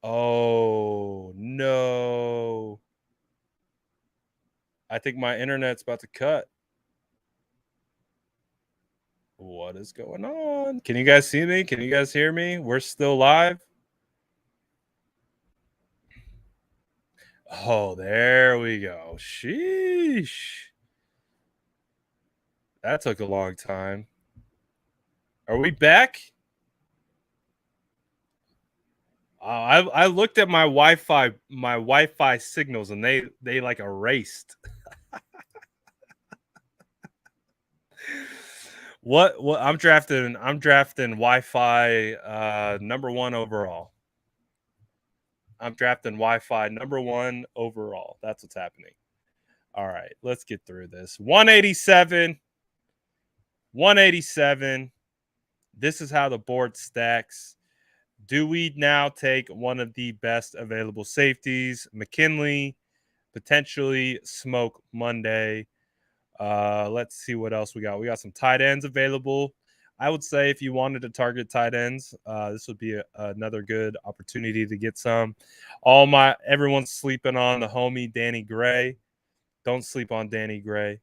Oh, no. I think my internet's about to cut. What is going on? Can you guys see me? Can you guys hear me? We're still live. Oh, there we go. Sheesh. That took a long time. Are we back? I looked at my Wi-Fi signals and they like erased. What I'm drafting Wi-Fi number 1 overall. I'm drafting Wi-Fi number 1 overall. That's what's happening. All right, let's get through this. 187. 187. This is how the board stacks. Do we now take one of the best available safeties, McKinley, potentially Smoke Monday? Let's see what else we got. We got some tight ends available. I would say if you wanted to target tight ends, this would be another good opportunity to get some. Everyone's sleeping on the homie Danny Gray. Don't sleep on Danny Gray.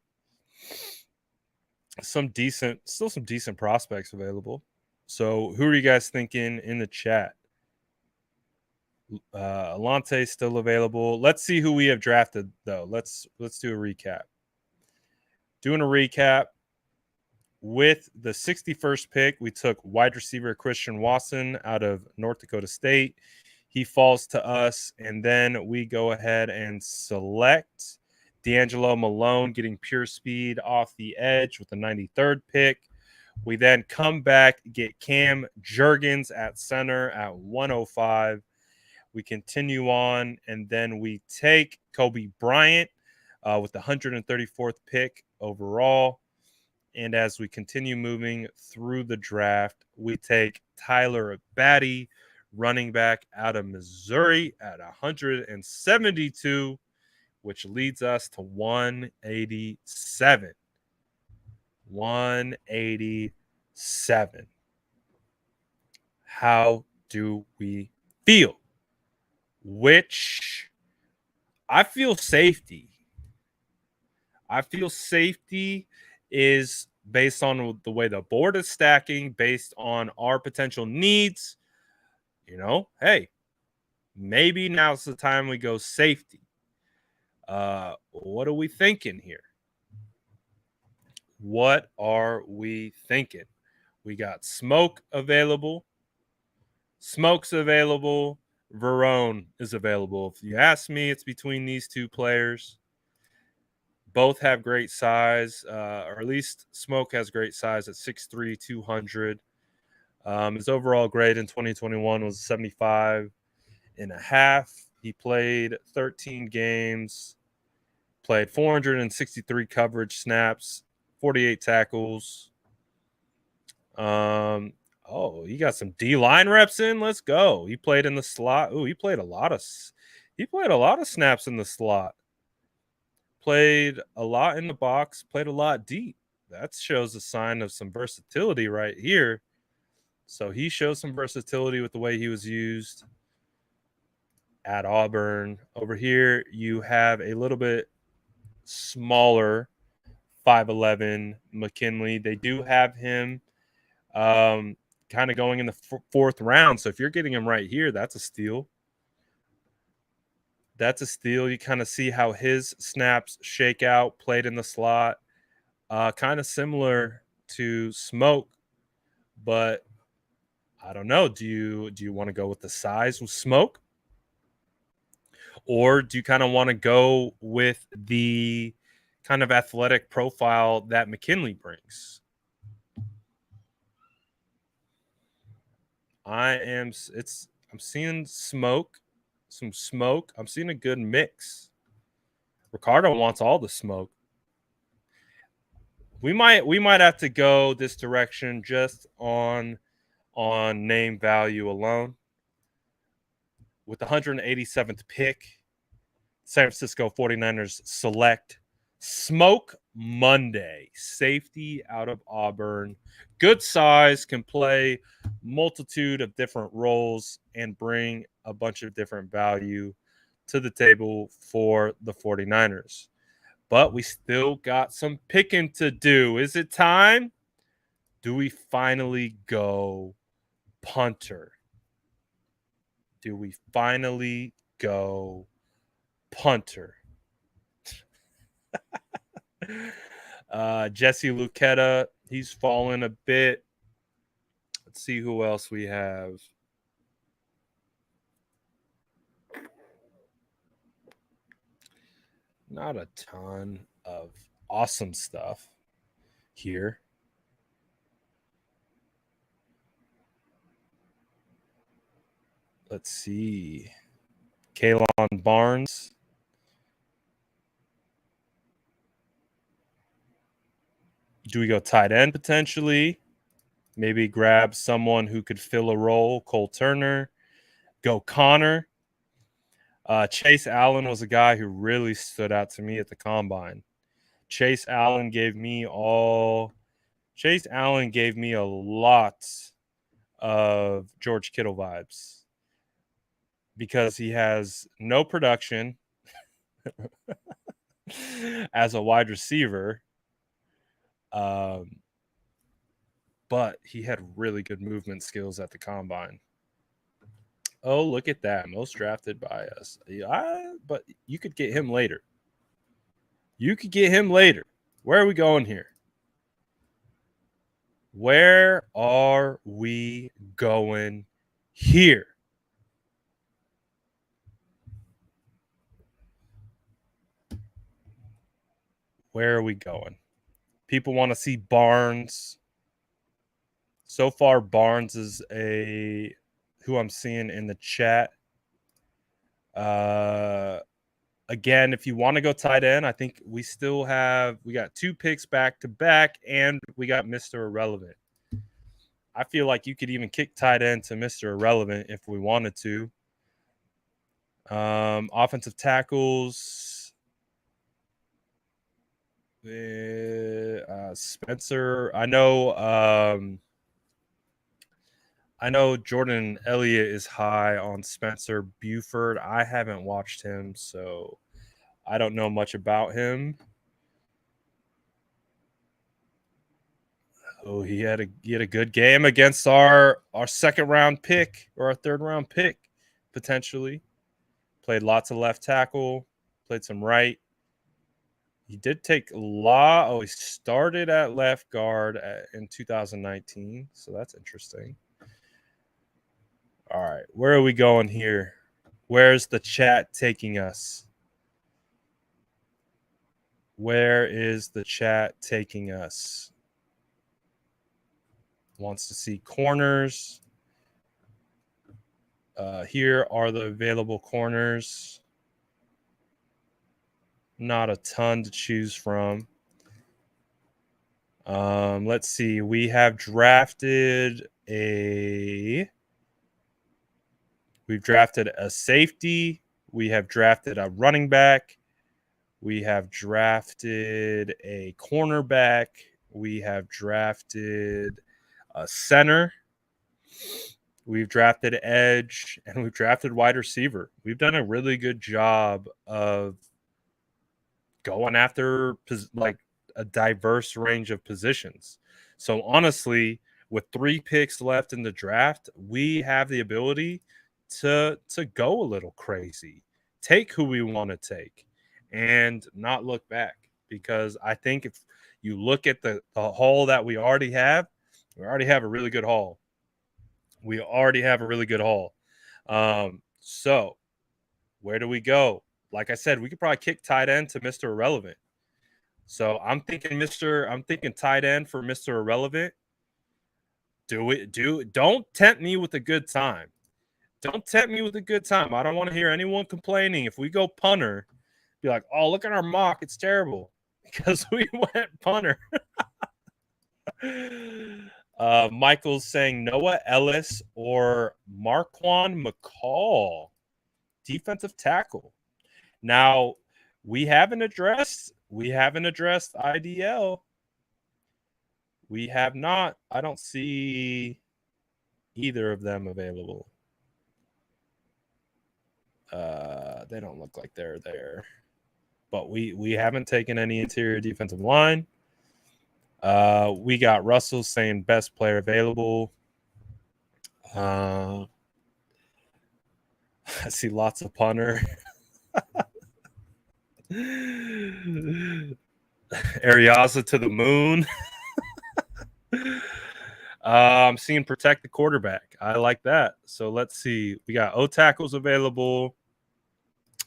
Still some decent prospects available. So who are you guys thinking in the chat? Alante still available. Let's see who we have drafted though. Let's do a recap. Doing a recap. With the 61st pick, we took wide receiver Christian Watson out of North Dakota State. He falls to us, and then we go ahead and select D'Angelo Malone, getting pure speed off the edge with the 93rd pick. We then come back, get Cam Jurgens at center at 105. We continue on, and then we take Kobe Bryant with the 134th pick overall. And as we continue moving through the draft, we take Tyler Batty, running back out of Missouri at 172, which leads us to 187. 187. How do we feel? I feel safety. I feel safety is based on the way the board is stacking, based on our potential needs. Hey, maybe now's the time we go safety. What are we thinking here? What are we thinking? We got Smoke available. Smoke's available. Verone is available. If you ask me, it's between these two players. Both have great size, or at least Smoke has great size at 6'3", 200. His overall grade in 2021 was 75 and a half. He played 13 games, played 463 coverage snaps, 48 tackles. He got some D-line reps in. Let's go. He played in the slot. He played a lot of snaps in the slot. Played a lot in the box, played a lot deep. That shows a sign of some versatility right here. So he shows some versatility with the way he was used at Auburn. Over here, you have a little bit smaller 5'11" McKinley. They do have him kind of going in the fourth round. So if you're getting him right here, that's a steal. You kind of see how his snaps shake out, played in the slot. Kind of similar to Smoke, but I don't know. Do you want to go with the size with Smoke? Or do you kind of want to go with the kind of athletic profile that McKinley brings? I'm seeing some smoke. I'm seeing a good mix. Ricardo wants all the smoke. We might have to go this direction just on name value alone. With the 187th pick, San Francisco 49ers select Smoke Monday, safety out of Auburn. Good size, can play multitude of different roles and bring a bunch of different value to the table for the 49ers. But we still got some picking to do. Is it time? Do we finally go punter? Do we finally go punter? Jesse Lucetta, he's fallen a bit. Let's see who else we have. Not a ton of awesome stuff here. Let's see. Kalon Barnes. Do we go tight end potentially? Maybe grab someone who could fill a role. Cole Turner. Go Connor. Chase Allen was a guy who really stood out to me at the combine. Chase Allen gave me a lot of George Kittle vibes because he has no production as a wide receiver. But he had really good movement skills at the combine. Oh, look at that. Most drafted by us. But you could get him later. Where are we going here? Where are we going here? Where are we going? People want to see Barnes. So far, Barnes is who I'm seeing in the chat. Again, if you want to go tight end, I think we got 2 picks back to back, and we got Mr. Irrelevant. I feel like you could even kick tight end to Mr. Irrelevant if we wanted to. Offensive tackles. Spencer. I know Jordan Elliott is high on Spencer Buford. I haven't watched him, so I don't know much about him. Oh, he had a good game against our second round pick or our third round pick, potentially. Played lots of left tackle, played some right. He did take a lot. Oh, he started at left guard in 2019, so that's interesting. All right, where are we going here? Where's the chat taking us? Where is the chat taking us? Wants to see corners. Here are the available corners. Not a ton to choose from. Let's see. We have drafted a safety. We have drafted a running back. We have drafted a cornerback. We have drafted a center. We've drafted edge, and we've drafted wide receiver. We've done a really good job of going after like a diverse range of positions. So honestly, with 3 picks left in the draft, we have the ability to go a little crazy, take who we want to take, and not look back. Because I think if you look at the haul that we already have a really good haul. So where do we go? Like I said, we could probably kick tight end to Mr. Irrelevant. So I'm thinking tight end for Mr. Irrelevant. Don't tempt me with a good time. I don't want to hear anyone complaining. If we go punter, be like, oh, look at our mock. It's terrible because we went punter. Michael's saying Noah Ellis or Marquand McCall, defensive tackle. Now, we haven't addressed IDL. We have not. I don't see either of them available. They don't look like they're there. But we haven't taken any interior defensive line. We got Russell saying best player available. I see lots of punter. Ariaza to the moon. I'm seeing protect the quarterback. I like that. So let's see. We got O tackles available.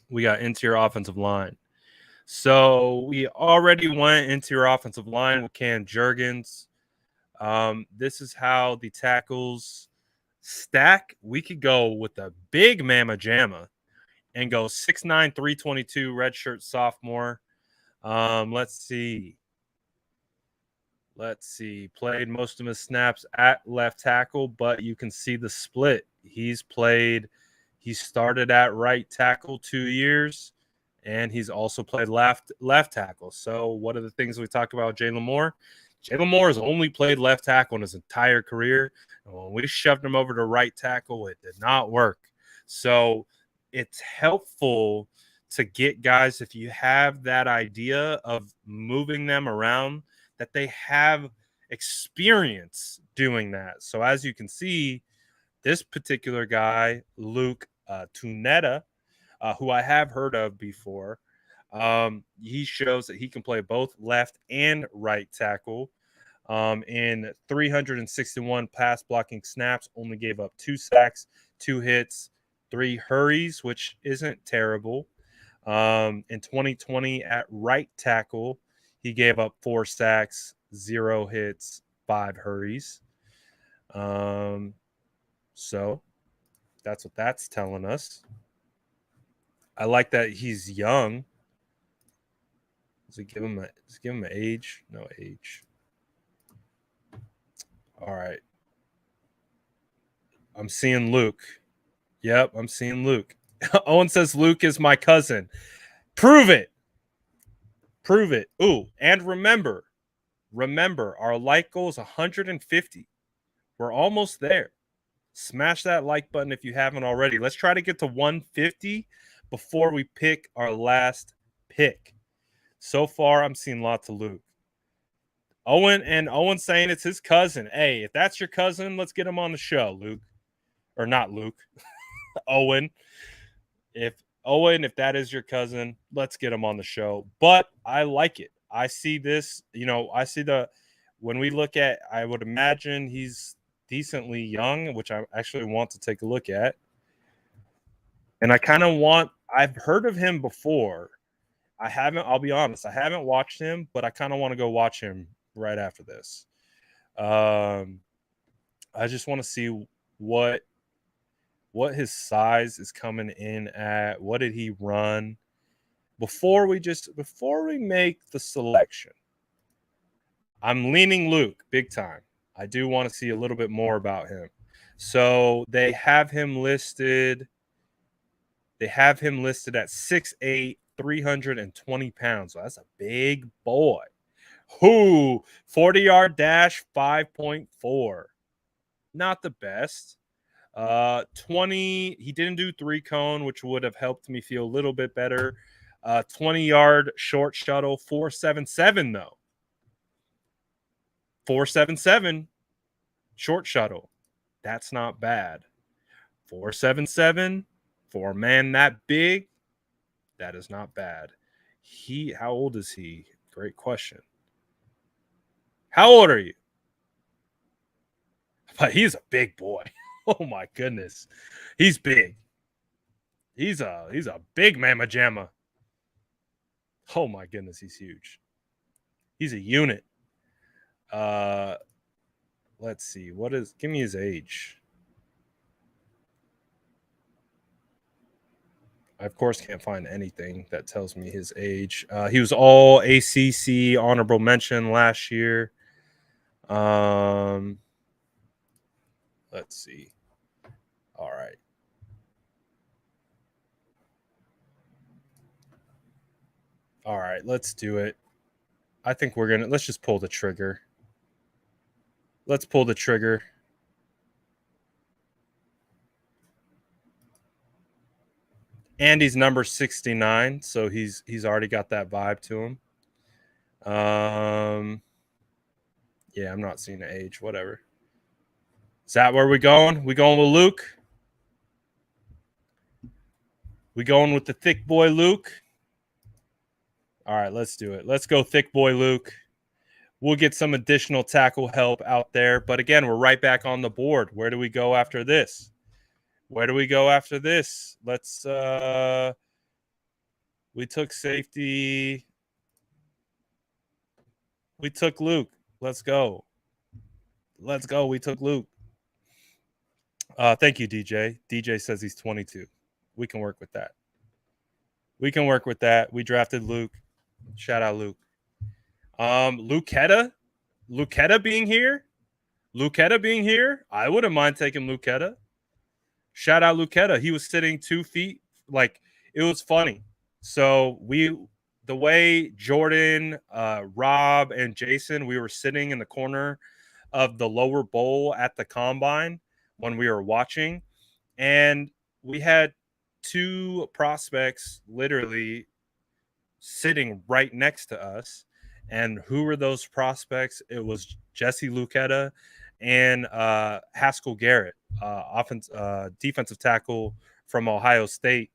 We got interior offensive line. So we already went into your offensive line with Cam Jurgens. This is how the tackles stack. We could go with a big Mama Jamma and go 6'9", 322, redshirt sophomore. Let's see. Played most of his snaps at left tackle, but you can see the split. He started at right tackle 2 years, and he's also played left tackle. So what are the things we talked about with Jalen Moore? Jalen Moore has only played left tackle in his entire career. And when we shoved him over to right tackle, it did not work. So it's helpful to get guys, if you have that idea of moving them around, that they have experience doing that. So as you can see, this particular guy, Luke Tuneta, who I have heard of before, he shows that he can play both left and right tackle. In 361 pass blocking snaps, only gave up 2 sacks, 2 hits, 3 hurries, which isn't terrible. In 2020 at right tackle, he gave up 4 sacks, 0 hits, 5 hurries. So that's what that's telling us. I like that he's young. Does it give him an age? No age. All right. I'm seeing Luke. Yep, I'm seeing Luke. Owen says Luke is my cousin. Prove it. Prove it. Ooh, and remember, our like goal is 150. We're almost there. Smash that like button if you haven't already. Let's try to get to 150 before we pick our last pick. So far, I'm seeing lots of Luke. Owen saying it's his cousin. Hey, if that's your cousin, let's get him on the show, Luke. Or not Luke. Owen. If that is your cousin, let's get him on the show. But I like it. I see this, when we look at, I would imagine he's decently young, which I actually want to take a look at. And I've heard of him before. I'll be honest, I haven't watched him, but I kind of want to go watch him right after this. I just want to see what his size is coming in at. What did he run before we make the selection? I'm leaning Luke big time. I do want to see a little bit more about him. So they have him listed at 6'8", 320 pounds. So that's a big boy. 40-yard dash, 5.4. Not the best. 20, he didn't do 3-cone, which would have helped me feel a little bit better. 20-yard short shuttle, 4.77 though. 4.77 short shuttle. That's not bad. 4.77 for a man that big, that is not bad. How old is he? Great question. How old are you? But he's a big boy. Oh my goodness. He's big. He's a big Mama Jamma. Oh my goodness, he's huge. He's a unit. Let's see. Give me his age. I of course can't find anything that tells me his age. He was all ACC honorable mention last year. Let's see. All right. All right, let's do it. I think let's just pull the trigger. Let's pull the trigger. Andy's number 69, so he's already got that vibe to him. Yeah, I'm not seeing the age. Whatever. Is that where we going? We going with Luke? We going with the thick boy Luke? All right, let's do it. Let's go thick boy Luke. We'll get some additional tackle help out there. But again, we're right back on the board. Where do we go after this? Where do we go after this? Let's we took safety. We took Luke. Let's go. Let's go. We took Luke. Thank you, DJ. DJ says he's 22. We can work with that. We can work with that. We drafted Luke. Shout out Luke. Lucetta being here. Lucetta being here. I wouldn't mind taking Lucetta. Shout out Lucetta. He was sitting 2 feet. Like, it was funny. So the way Jordan, Rob, and Jason, we were sitting in the corner of the lower bowl at the combine when we were watching, and we had 2 prospects literally sitting right next to us. And who were those prospects? It was Jesse Lucetta and Haskell Garrett, defensive tackle from Ohio State.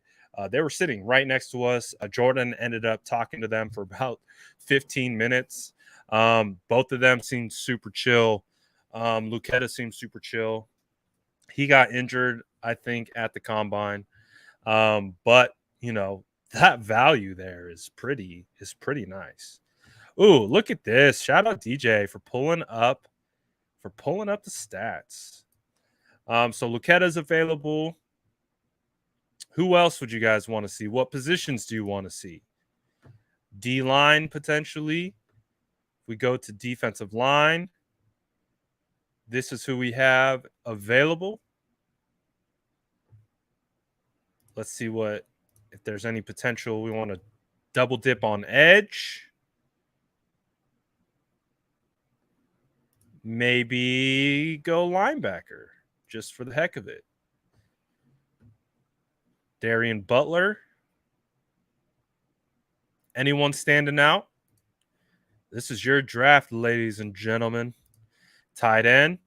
They were sitting right next to us. Jordan ended up talking to them for about 15 minutes. Both of them seemed super chill. Lucetta seemed super chill. He got injured, I think, at the combine. But, you know, that value there is pretty nice. Ooh, look at this. Shout out DJ for pulling up the stats. So Lucetta's available. Who else would you guys want to see? What positions do you want to see? D-line, potentially. We go to defensive line. This is who we have available. Let's see if there's any potential. We want to double dip on edge. Maybe go linebacker just for the heck of it. Darian Butler. Anyone standing out? This is your draft, ladies and gentlemen. Tight end.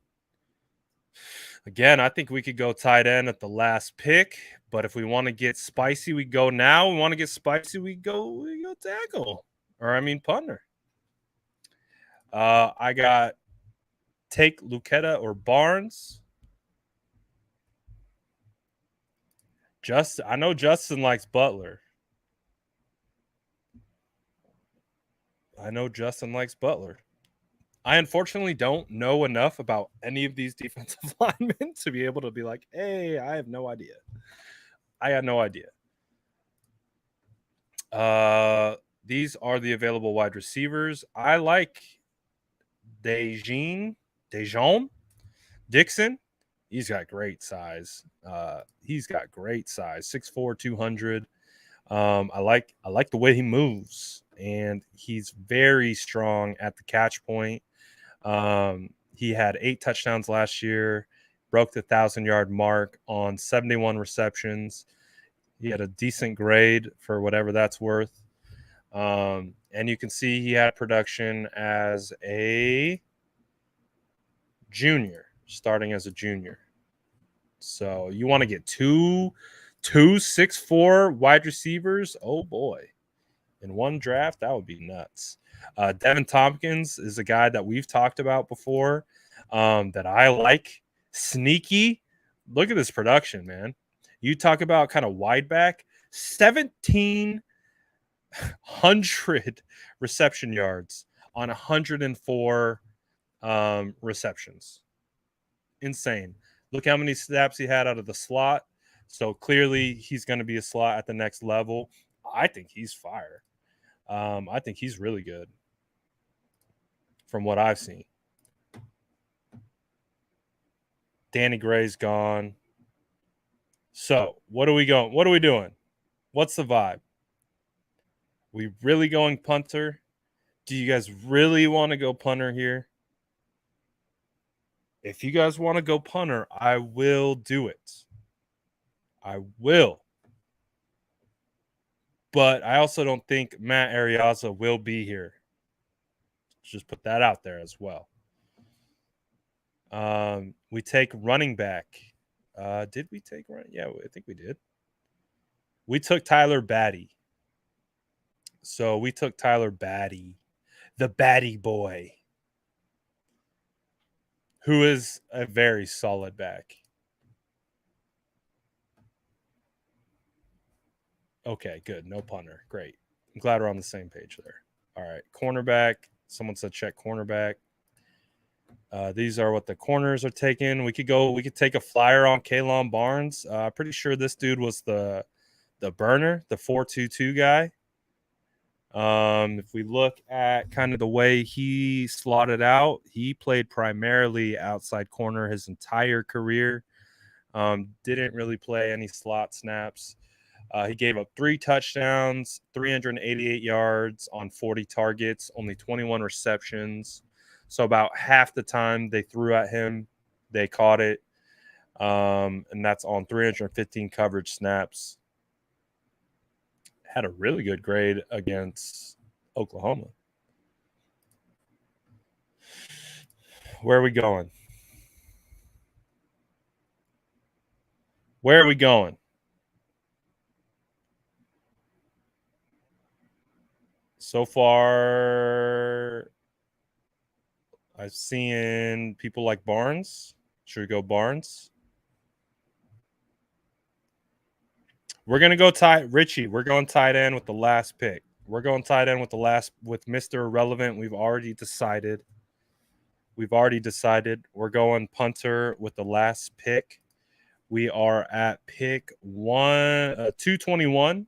Again, I think we could go tight end at the last pick, but if we want to get spicy, we go now. We want to get spicy, we go tackle. Punter. I got take Lucetta or Barnes. I know Justin likes Butler. I unfortunately don't know enough about any of these defensive linemen to be able to be like, hey, I have no idea. I had no idea. These are the available wide receivers. I like Dejon Dixon. He's got great size. 6'4", 200. I like the way he moves, and he's very strong at the catch point. He had 8 touchdowns last year, broke the 1,000-yard mark on 71 receptions. He had a decent grade for whatever that's worth. And you can see he had production as a junior, starting as a junior. So you want to get two 6'4" wide receivers? Oh boy. In one draft, that would be nuts. Devin Tompkins is a guy that we've talked about before, that I like. Sneaky. Look at this production, man. You talk about kind of wide back, 1,700 reception yards on 104 receptions. Insane. Look how many snaps he had out of the slot. So clearly he's going to be a slot at the next level. I think he's fire. I think he's really good from what I've seen. Danny Gray's gone. So what are we doing? What's the vibe? We really going punter? Do you guys really want to go punter here? If you guys want to go punter, I will do it. I will. But I also don't think Matt Ariaza will be here. Just put that out there as well. We take running back. Did we take running? Yeah, I think we did. We took Tyler Batty. So we took Tyler Batty, the Batty boy, who is a very solid back. Okay, good. No punter. Great. I'm glad we're on the same page there. All right. Cornerback. Someone said check cornerback. These are what the corners are taking. We could take a flyer on Kalon Barnes. Pretty sure this dude was the burner, the 4.22 guy. If we look at kind of the way he slotted out, he played primarily outside corner his entire career. Didn't really play any slot snaps. He gave up 3 touchdowns, 388 yards on 40 targets, only 21 receptions. So about half the time they threw at him, they caught it. And that's on 315 coverage snaps. Had a really good grade against Oklahoma. Where are we going? Where are we going? So far, I've seen people like Barnes. Should we go Barnes? We're gonna go tight, Richie. We're going tight end with the last pick. We're going tight end with Mr. Irrelevant. We've already decided. We're going punter with the last pick. We are at pick 221.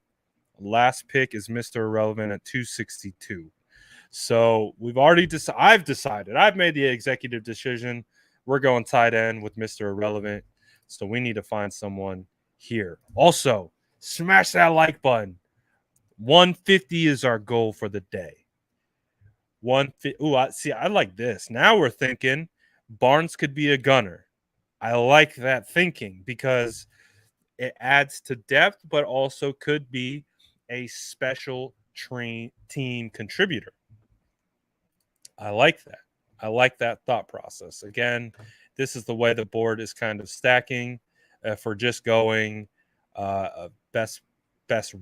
Last pick is Mr. Irrelevant at 262. So we've already decided. I've decided. I've made the executive decision. We're going tight end with Mr. Irrelevant. So we need to find someone here. Also, smash that like button. 150 is our goal for the day. 150. Ooh, I like this. Now we're thinking Barnes could be a gunner. I like that thinking because it adds to depth, but also could be a special team contributor. I like that. I like that thought process. Again, this is the way the board is kind of stacking. For just going best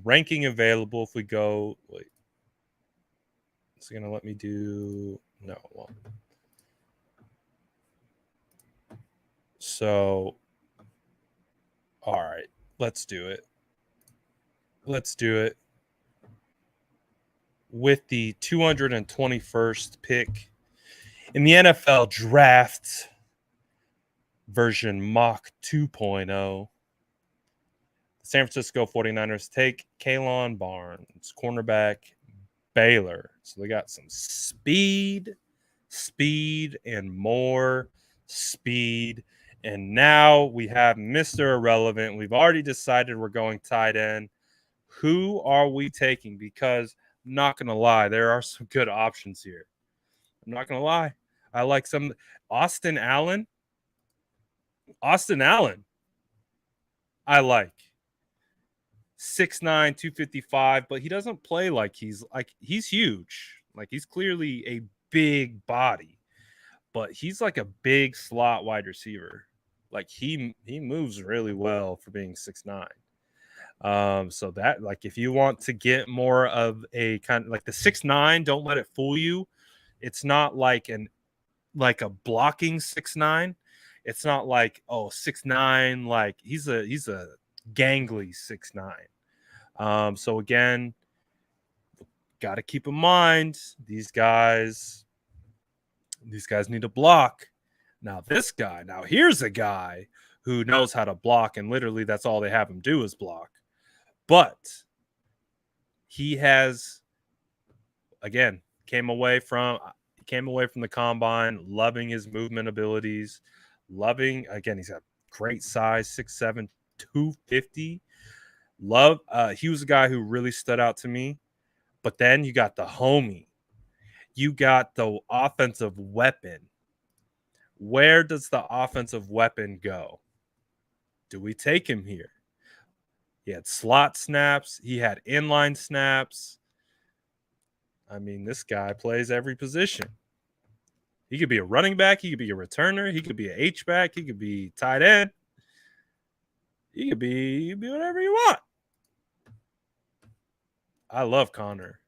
ranking available. If we go, wait, it's gonna let me do no. Well, so all right, let's do it. Let's do it with the 221st pick in the NFL draft version mock 2.0. The San Francisco 49ers take Kalon Barnes, cornerback, Baylor. So they got some speed, and more speed. And now we have Mr. Irrelevant. We've already decided we're going tight end. Who are we taking? Because I'm not going to lie, there are some good options here. I'm not going to lie. I like some Austin Allen. I like 6'9", 255, but he doesn't play like he's huge. Like he's clearly a big body, but he's like a big slot wide receiver. Like he moves really well for being 6'9". So that, like, if you want to get more of a kind of like the 6'9", don't let it fool you. It's not like a blocking 6'9". It's not like 6'9", like he's a gangly 6'9". So again, got to keep in mind these guys need to block. Now here's a guy who knows how to block, and literally that's all they have him do is block. But he has, again, came away from the combine, loving his movement abilities, he's got great size, 6'7", 250. He was a guy who really stood out to me. But then you got the homie. You got the offensive weapon. Where does the offensive weapon go? Do we take him here? He had slot snaps. He had inline snaps. I mean, this guy plays every position. He could be a running back. He could be a returner. He could be an H-back. He could be tight end. He could be whatever you want. I love Connor.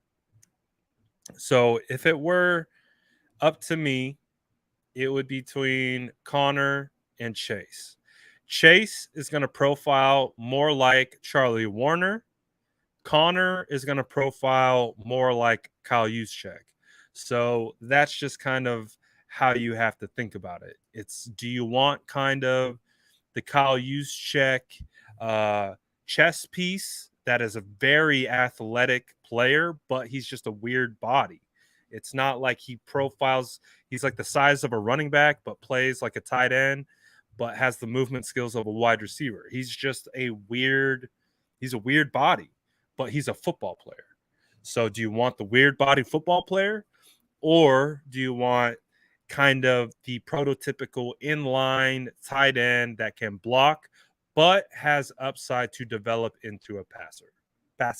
So if it were up to me, it would be between Connor and Chase. Chase is going to profile more like Charlie Warner. Connor is going to profile more like Kyle Juszczyk. So that's just kind of how you have to think about it. It's, do you want kind of the Kyle Juszczyk chess piece that is a very athletic player, but he's just a weird body. It's not like he profiles, he's like the size of a running back, but plays like a tight end, but has the movement skills of a wide receiver. He's just he's a weird body, but he's a football player. So do you want the weird body football player, or do you want kind of the prototypical inline tight end that can block but has upside to develop into a pass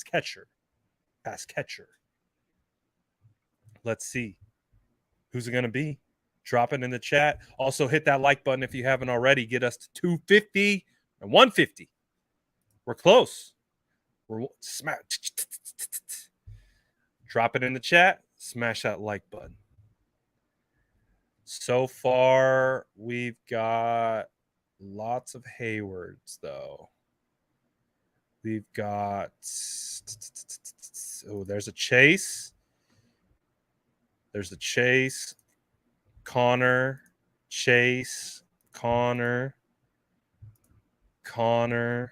catcher? Let's see. Who's it going to be? Drop it in the chat. Also, hit that like button if you haven't already. Get us to 250 and 150. We're close. We're smash. Drop it in the chat. Smash that like button. So far, we've got lots of Haywards, though. We've got... Oh, there's a Chase. There's a Chase. Connor. Chase. Connor. Connor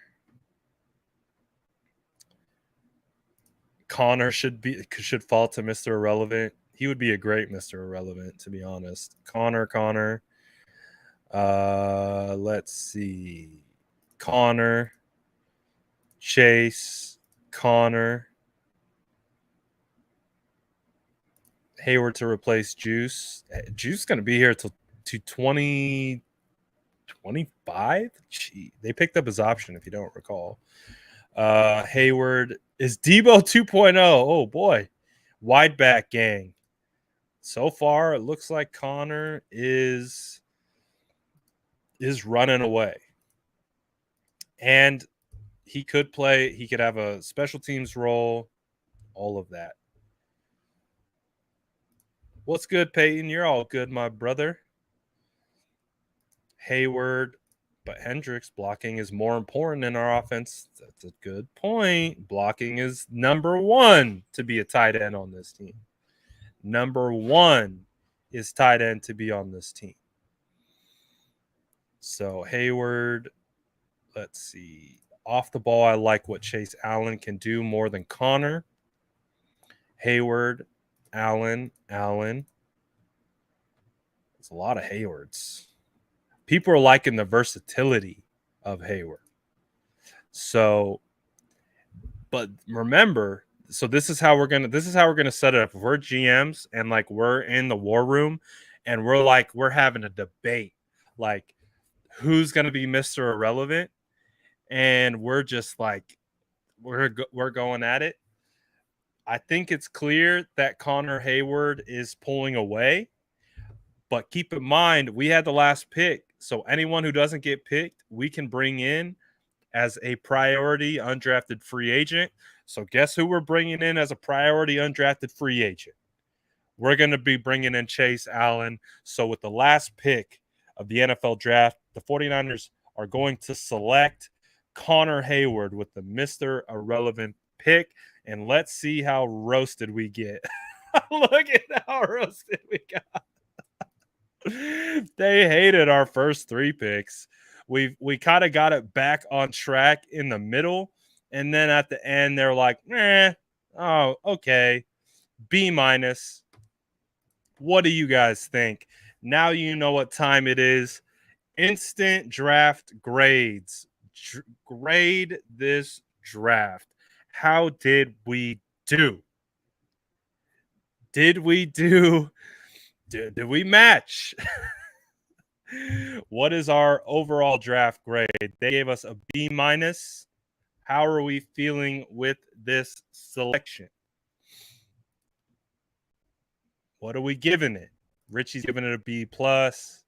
should fall to Mr. Irrelevant. He would be a great Mr. Irrelevant, to be honest. Connor. Let's see. Connor. Chase. Connor. Hayward to replace Juice. Juice is going to be here till 2025. Gee, they picked up his option, if you don't recall. Hayward is Debo 2.0. Oh boy. Wide back gang. So far, it looks like Connor is running away. And he could play, he could have a special teams role, all of that. What's good, Peyton? You're all good, my brother. Hayward, but Hendricks, blocking is more important in our offense. That's a good point. Blocking is number one to be a tight end on this team. Number one is tight end to be on this team. So Hayward, let's see. Off the ball, I like what Chase Allen can do more than Connor. Hayward, Allen. There's a lot of Haywards. People are liking the versatility of Hayward. So, but remember, so this is how we're gonna set it up. If we're GMs and like we're in the war room and we're having a debate, like who's gonna be Mr. Irrelevant, and we're just like we're going at it. I think it's clear that Connor Hayward is pulling away, but keep in mind we had the last pick, so anyone who doesn't get picked, we can bring in as a priority undrafted free agent. So guess who we're bringing in as a priority undrafted free agent? We're going to be bringing in Chase Allen. So with the last pick of the NFL draft, the 49ers are going to select Connor Hayward with the Mr. Irrelevant pick. And let's see how roasted we get. Look at how roasted we got. They hated our first three picks. We kind of got it back on track in the middle, and then at the end they're like, oh, okay, B-. What do you guys think? Now you know what time it is. Instant draft grades. Grade this draft. How did we do? Did we match? What is our overall draft grade? They gave us a B-. How are we feeling with this selection? What are we giving it? Richie's giving it a B plus.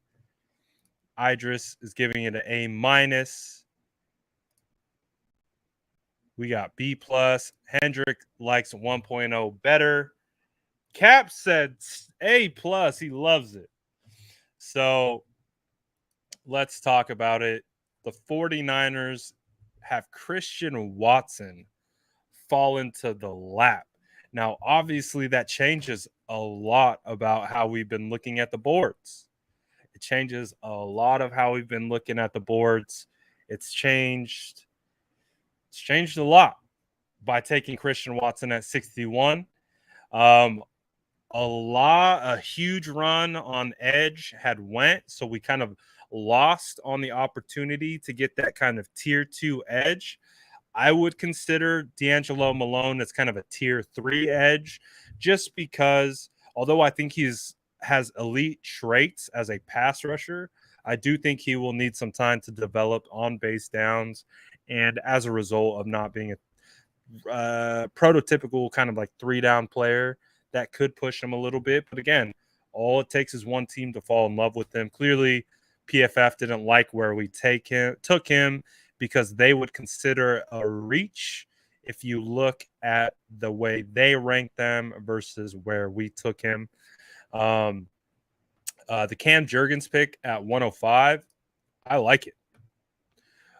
Idris is giving it an A minus. We got B plus. Hendrick likes 1.0 better. Cap said A plus. He loves it. So let's talk about it. The 49ers have Christian Watson fall into the lap. Now, obviously, that changes a lot about how we've been looking at the boards. It changes a lot of how we've been looking at the boards. It's changed a lot by taking Christian Watson at 61. A huge run on edge had went, so we kind of lost on the opportunity to get that kind of tier 2 edge. I would consider D'Angelo Malone as kind of a tier 3 edge, just because although I think has elite traits as a pass rusher, I do think he will need some time to develop on base downs, and as a result of not being a prototypical kind of like 3-down player, that could push him a little bit. But again, all it takes is one team to fall in love with him. Clearly, PFF didn't like where we took him because they would consider a reach if you look at the way they ranked them versus where we took him. The Cam Jurgens pick at 105, I like it.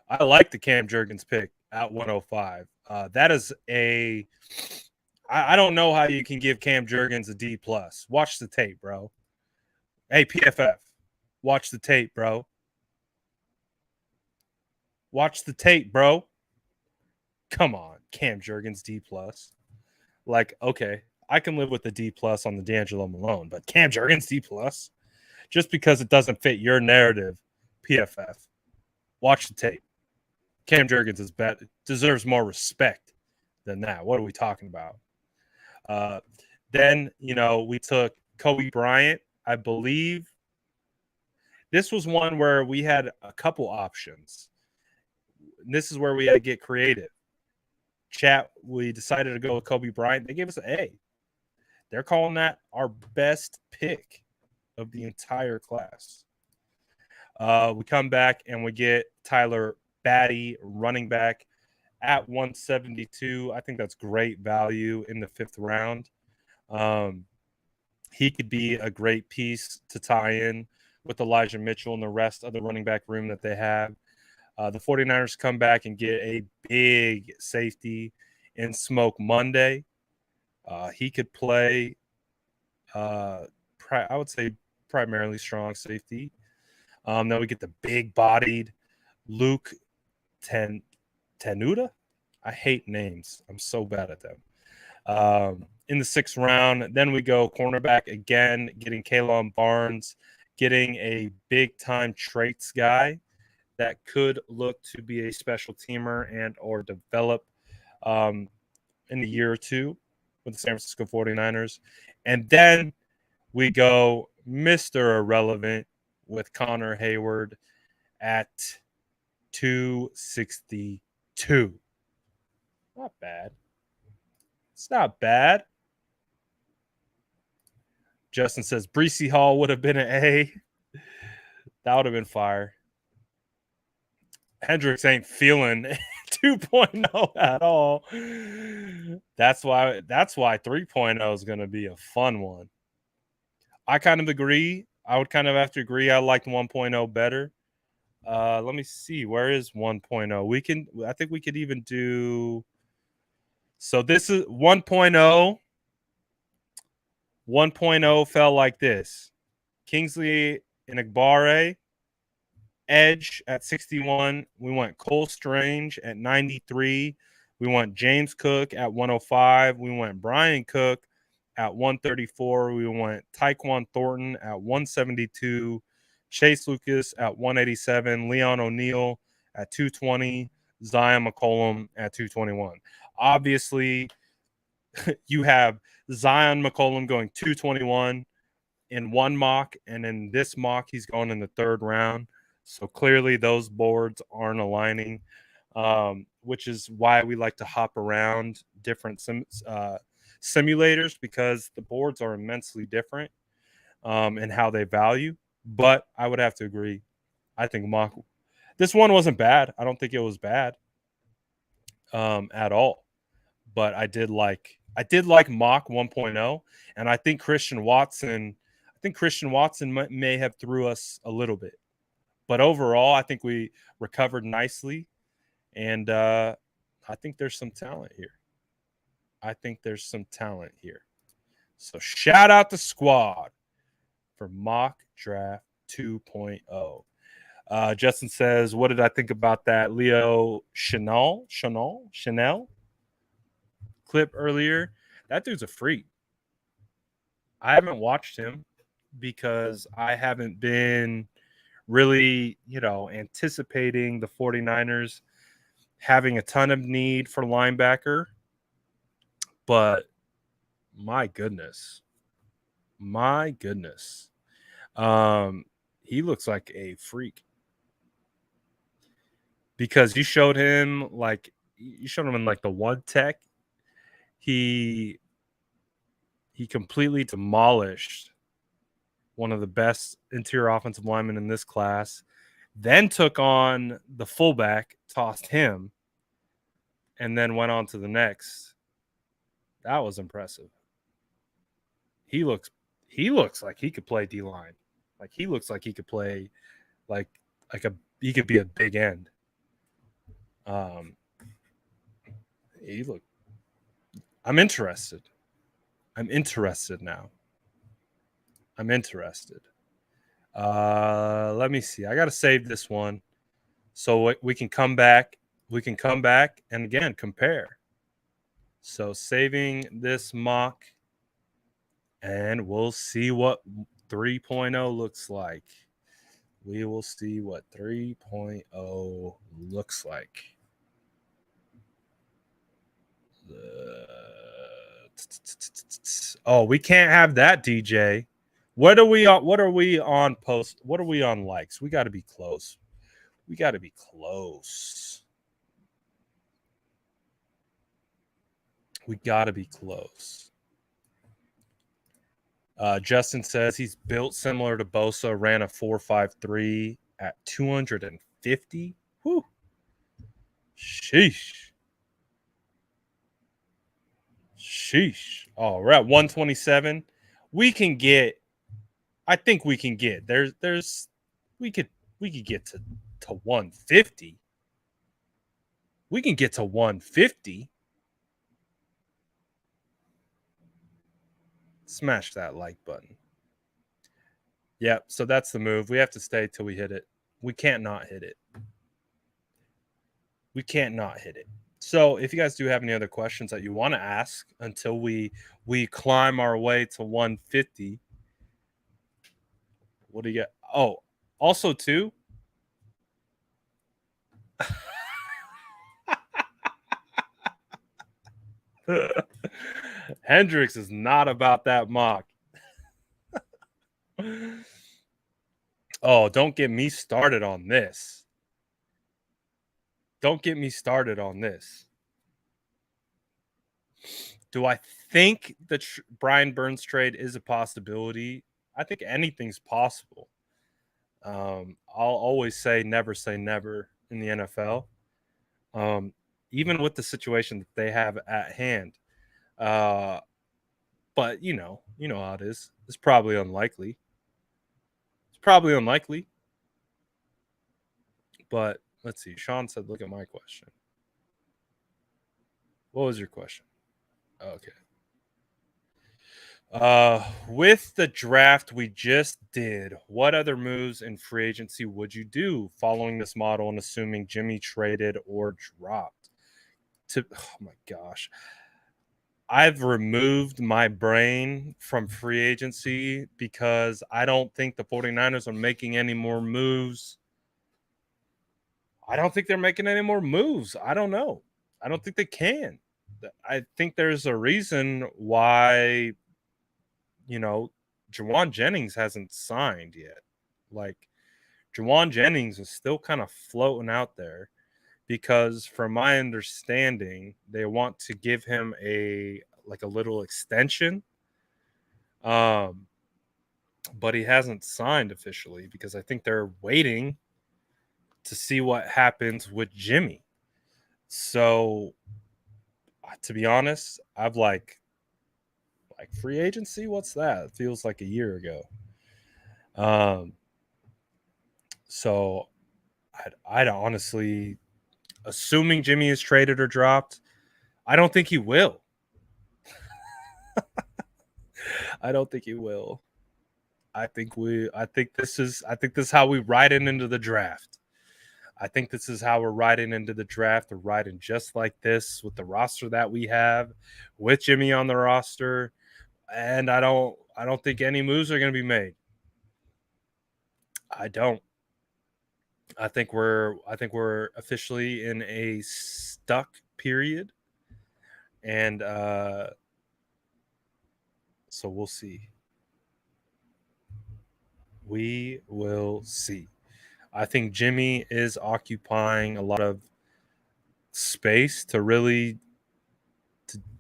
I like the Cam Jurgens pick at 105. That is I don't know how you can give Cam Jurgens a D plus. Watch the tape, bro. Hey, PFF, watch the tape, bro. Watch the tape, bro. Come on, Cam Jurgens D plus. Like, okay, I can live with the D plus on the D'Angelo Malone, but Cam Jurgens D plus, just because it doesn't fit your narrative, PFF. Watch the tape. Cam Jurgens is deserves more respect than that. What are we talking about? Then, we took Kobe Bryant. I believe this was one where we had a couple options. This is where we had to get creative. Chat, we decided to go with Kobe Bryant. They gave us an A. They're calling that our best pick of the entire class. We come back and we get Tyler Batty, running back, at 172. I think that's great value in the 5th round. He could be a great piece to tie in with Elijah Mitchell and the rest of the running back room that they have. The 49ers come back and get a big safety in Smoke Monday. He could play, I would say, primarily strong safety. Then we get the big-bodied Luke Tenuta. I hate names. I'm so bad at them. In the 6th round, then we go cornerback again, getting Kalon Barnes, getting a big-time traits guy that could look to be a special teamer and or develop in a year or two with the San Francisco 49ers. And then we go Mr. Irrelevant with Connor Hayward at 262. Not bad. It's not bad. Justin says Breece Hall would have been an A. That would have been fire. Hendricks ain't feeling 2.0 at all. That's why 3.0 is going to be a fun one. I kind of agree. I would kind of have to agree. I liked 1.0 better. Let me see. Where is 1.0? I think we could even do. So this is 1.0. 1.0 fell like this. Kingsley Enagbare, edge at 61. We went Cole Strange at 93. We went James Cook at 105. We went Brian Cook at 134. We went Tyquan Thornton at 172. Chase Lucas at 187. Leon O'Neal at 220. Zion McCollum at 221. Obviously, you have Zion McCollum going 221 in one mock, and in this mock, he's going in the 3rd round. So clearly those boards aren't aligning, which is why we like to hop around different simulators, because the boards are immensely different. and how they value. But I would have to agree. I think Mock. This one wasn't bad. I don't think it was bad at all. But I did like Mock 1.0, and I think Christian Watson. I think Christian Watson may have threw us a little bit, but overall, I think we recovered nicely, and I think there's some talent here. So shout out the squad for mock draft 2.0. Justin says, "What did I think about that Leo Chanel clip earlier? That dude's a freak. I haven't watched him because I haven't been really, anticipating the 49ers having a ton of need for linebacker. But my goodness. He looks like a freak. Because you showed him in like the one tech. He completely demolished one of the best interior offensive linemen in this class, then took on the fullback, tossed him, and then went on to the next. That was impressive. He looks like he could play D-line. Like he looks like he could play he could be a big end. I'm interested. I'm interested now. Let me see. I got to save this one so we can come back. We can come back and again compare. So saving this mock, and we'll see what 3.0 looks like. We will see what 3.0 looks like. Oh, we can't have that, DJ. What are we on? What are we on post? What are we on likes? We got to be close. Justin says he's built similar to Bosa, ran a 4.53 at 250. Whew. Sheesh. Oh, we're at 127. We can get. I think we can get we could get to 150. We can get to 150. Smash that like button. Yep, so that's the move. We have to stay till we hit it. We can't not hit it. So if you guys do have any other questions that you want to ask until we climb our way to 150, what do you get? Oh, also too. Hendrix is not about that mock. Oh, don't get me started on this. Do I think that Brian Burns trade is a possibility? I think anything's possible. I'll always say never in the NFL. Even with the situation that they have at hand. But you know how it is. It's probably unlikely. But let's see. Sean said, look at my question. What was your question? Okay. With the draft we just did, what other moves in free agency would you do following this model and assuming Jimmy traded or dropped? Oh my gosh. I've removed my brain from free agency because I don't think the 49ers are making any more moves. I don't think they're making any more moves. I don't know. I don't think they can. I think there's a reason why, Jawan Jennings hasn't signed yet. Like, Jawan Jennings is still kind of floating out there because, from my understanding, they want to give him a little extension. but he hasn't signed officially because I think they're waiting to see what happens with Jimmy. So, to be honest, I've like free agency. What's that? It feels like a year ago. Um, so I'd honestly, assuming Jimmy is traded or dropped, I don't think he will. I don't think he will. I think this is how we ride into the draft. I think this is how we're riding into the draft. We're riding just like this with the roster that we have, with Jimmy on the roster, and I don't think any moves are going to be made. I don't. I think we're officially in a stuck period, and so we'll see. We will see. I think Jimmy is occupying a lot of space to really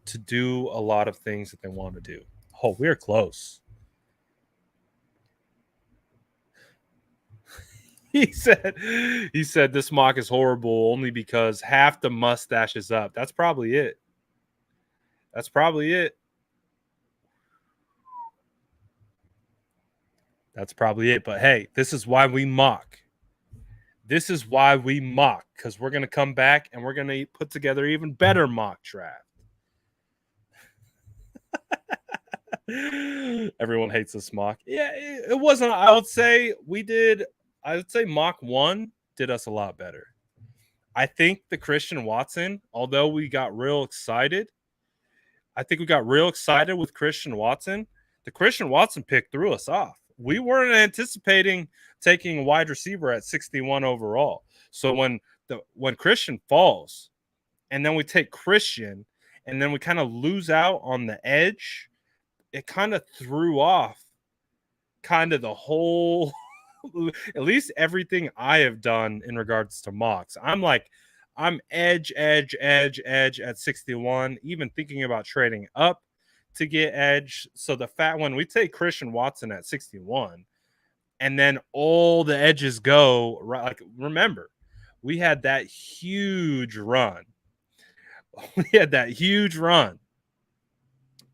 to do a lot of things that they want to do. Oh, we're close. He said this mock is horrible only because half the mustache is up. That's probably it. That's probably it. That's probably it. But hey, this is why we mock. This is why we mock, because we're gonna come back and we're gonna put together even better mock draft. Everyone hates this mock. Yeah, it wasn't. I would say mock one did us a lot better. I think the Christian Watson, although we got real excited, I think we got real excited with Christian Watson. The Christian Watson pick threw us off. We weren't anticipating taking a wide receiver at 61 overall. So when Christian falls, and then we take Christian, and then we kind of lose out on the edge, it kind of threw off kind of the whole at least everything I have done in regards to mocks. I'm edge at 61, even thinking about trading up to get edge. So the fact when we take Christian Watson at 61 and then all the edges go right, like remember, we had that huge run. We had that huge run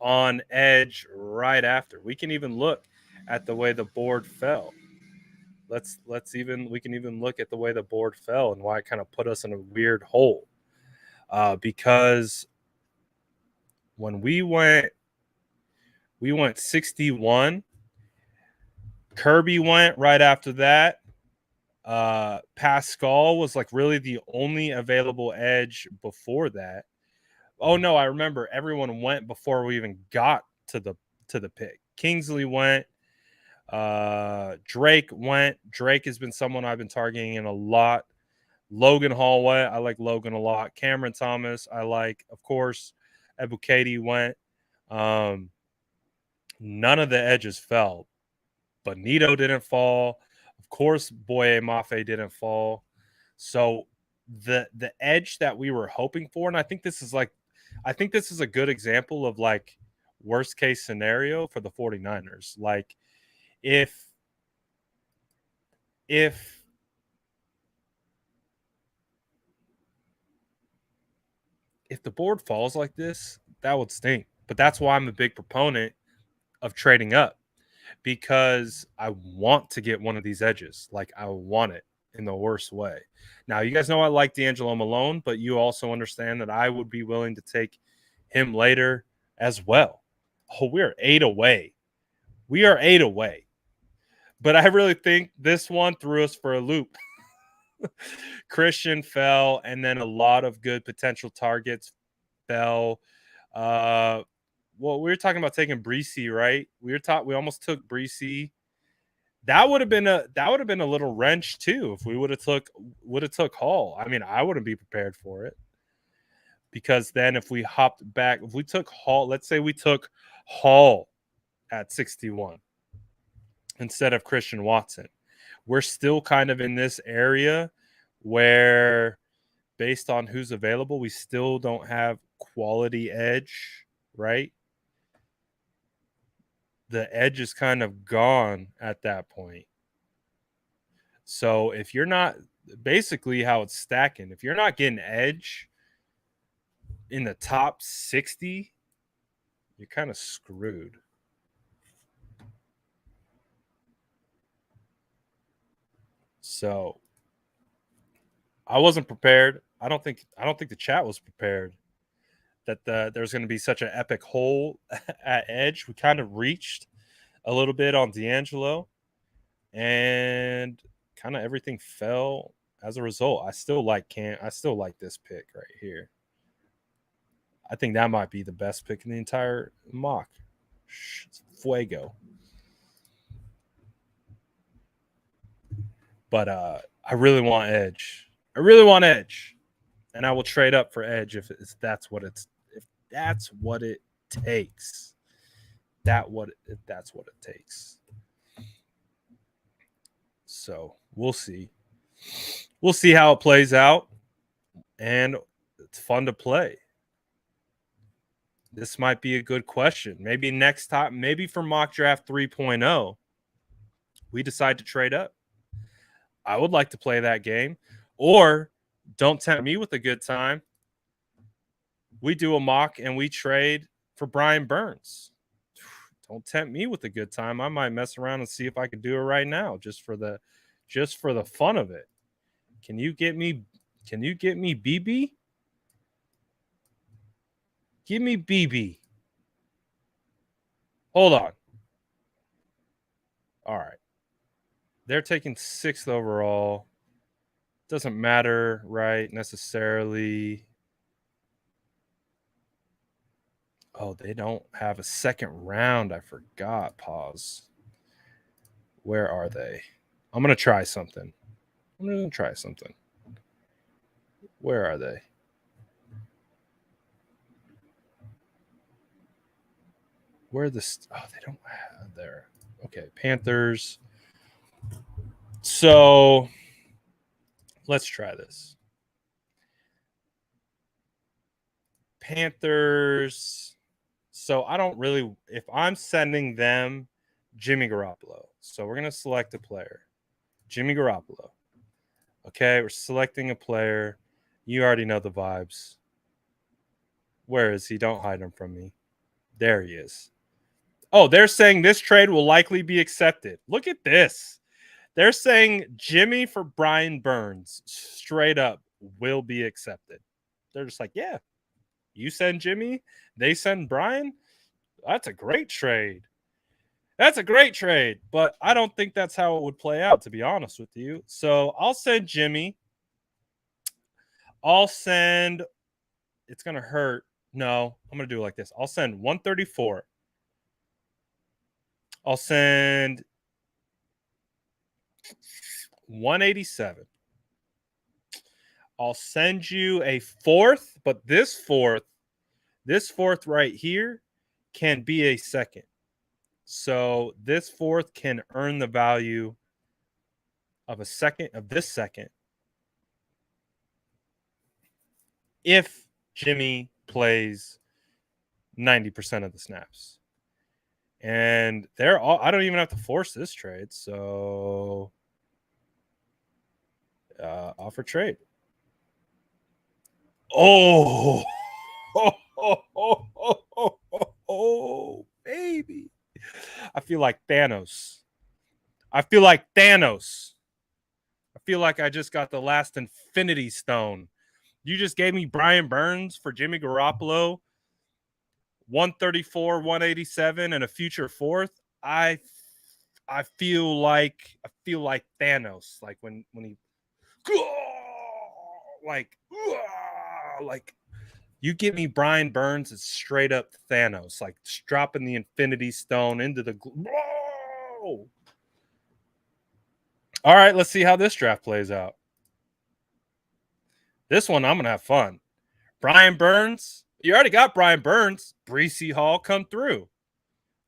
on edge right after. We can even look at the way the board fell. We can even look at the way the board fell and why it kind of put us in a weird hole. Because when we went 61. Kirby went right after that. Pascal was like really the only available edge before that. Oh no, I remember everyone went before we even got to the pick. Kingsley went. Drake went. Drake has been someone I've been targeting in a lot. Logan Hall went. I like Logan a lot. Cameron Thomas, I like. Of course, Ebukati went. None of the edges fell. Bonito didn't fall. Of course, Boye Mafe didn't fall. So the edge that we were hoping for, and I think this is a good example of like worst case scenario for the 49ers. Like if the board falls like this, that would stink. But that's why I'm a big proponent of trading up, because I want to get one of these edges. Like I want it in the worst way. Now, you guys know I like D'Angelo Malone, but you also understand that I would be willing to take him later as well. Oh, we are 8 away. We are 8 away. But I really think this one threw us for a loop. Christian fell, and then a lot of good potential targets fell. Well, we were talking about taking Breesy, right? We almost took Breesy. That would have been a little wrench too if we would have took Hall. I mean, I wouldn't be prepared for it, because then if we hopped back, if we took Hall, let's say we took Hall at 61 instead of Christian Watson, we're still kind of in this area where, based on who's available, we still don't have quality edge, right? the edge is kind of gone at that point. So if you're not basically how it's stacking, if you're not getting edge in the top 60, you're kind of screwed. So I wasn't prepared. I don't think the chat was prepared that there's going to be such an epic hole at edge. We kind of reached a little bit on D'Angelo, and kind of everything fell as a result. I still like this pick right here. I think that might be the best pick in the entire mock. Fuego. But I really want edge. And I will trade up for edge if that's what it takes. If that's what it takes. So we'll see. We'll see how it plays out, and it's fun to play. This might be a good question. Maybe next time, maybe for mock draft 3.0, we decide to trade up. I would like to play that game. Or don't tempt me with a good time. We do a mock and we trade for Brian Burns. Don't tempt me with a good time. I might mess around and see if I can do it right now, just for the fun of it. Can you get me BB? Give me BB. Hold on. All right. They're taking 6th overall. Doesn't matter, right, necessarily. Oh, they don't have a second round. I forgot. Pause. Where are they? I'm going to try something. Where are they? Where this? Oh, they don't have there. Okay, Panthers. So let's try this. Panthers. So I don't really, if I'm sending them Jimmy Garoppolo. So we're going to select a player. Jimmy Garoppolo. Okay, we're selecting a player. You already know the vibes. Where is he? Don't hide him from me. There he is. Oh, they're saying this trade will likely be accepted. Look at this. They're saying Jimmy for Brian Burns straight up will be accepted. They're just like, yeah, you send Jimmy, they send Brian. That's a great trade. But I don't think that's how it would play out, to be honest with you. So I'll send Jimmy. It's going to hurt. No, I'm going to do it like this. I'll send 134. I'll send 187. I'll send you a 4th, but this fourth right here can be a 2nd. So this 4th can earn the value of a 2nd of this 2nd if Jimmy plays 90% of the snaps. And I don't even have to force this trade. So offer trade. Oh, baby. I feel like Thanos. I feel like I just got the last Infinity Stone. You just gave me Brian Burns for Jimmy Garoppolo, 134, 187, and a future 4th. I feel like Thanos, like when he like you give me Brian Burns, it's straight up Thanos, like dropping the Infinity Stone into the Whoa! All right, let's see how this draft plays out. This one, I'm going to have fun. Brian Burns. You already got Brian Burns. Breece Hall come through.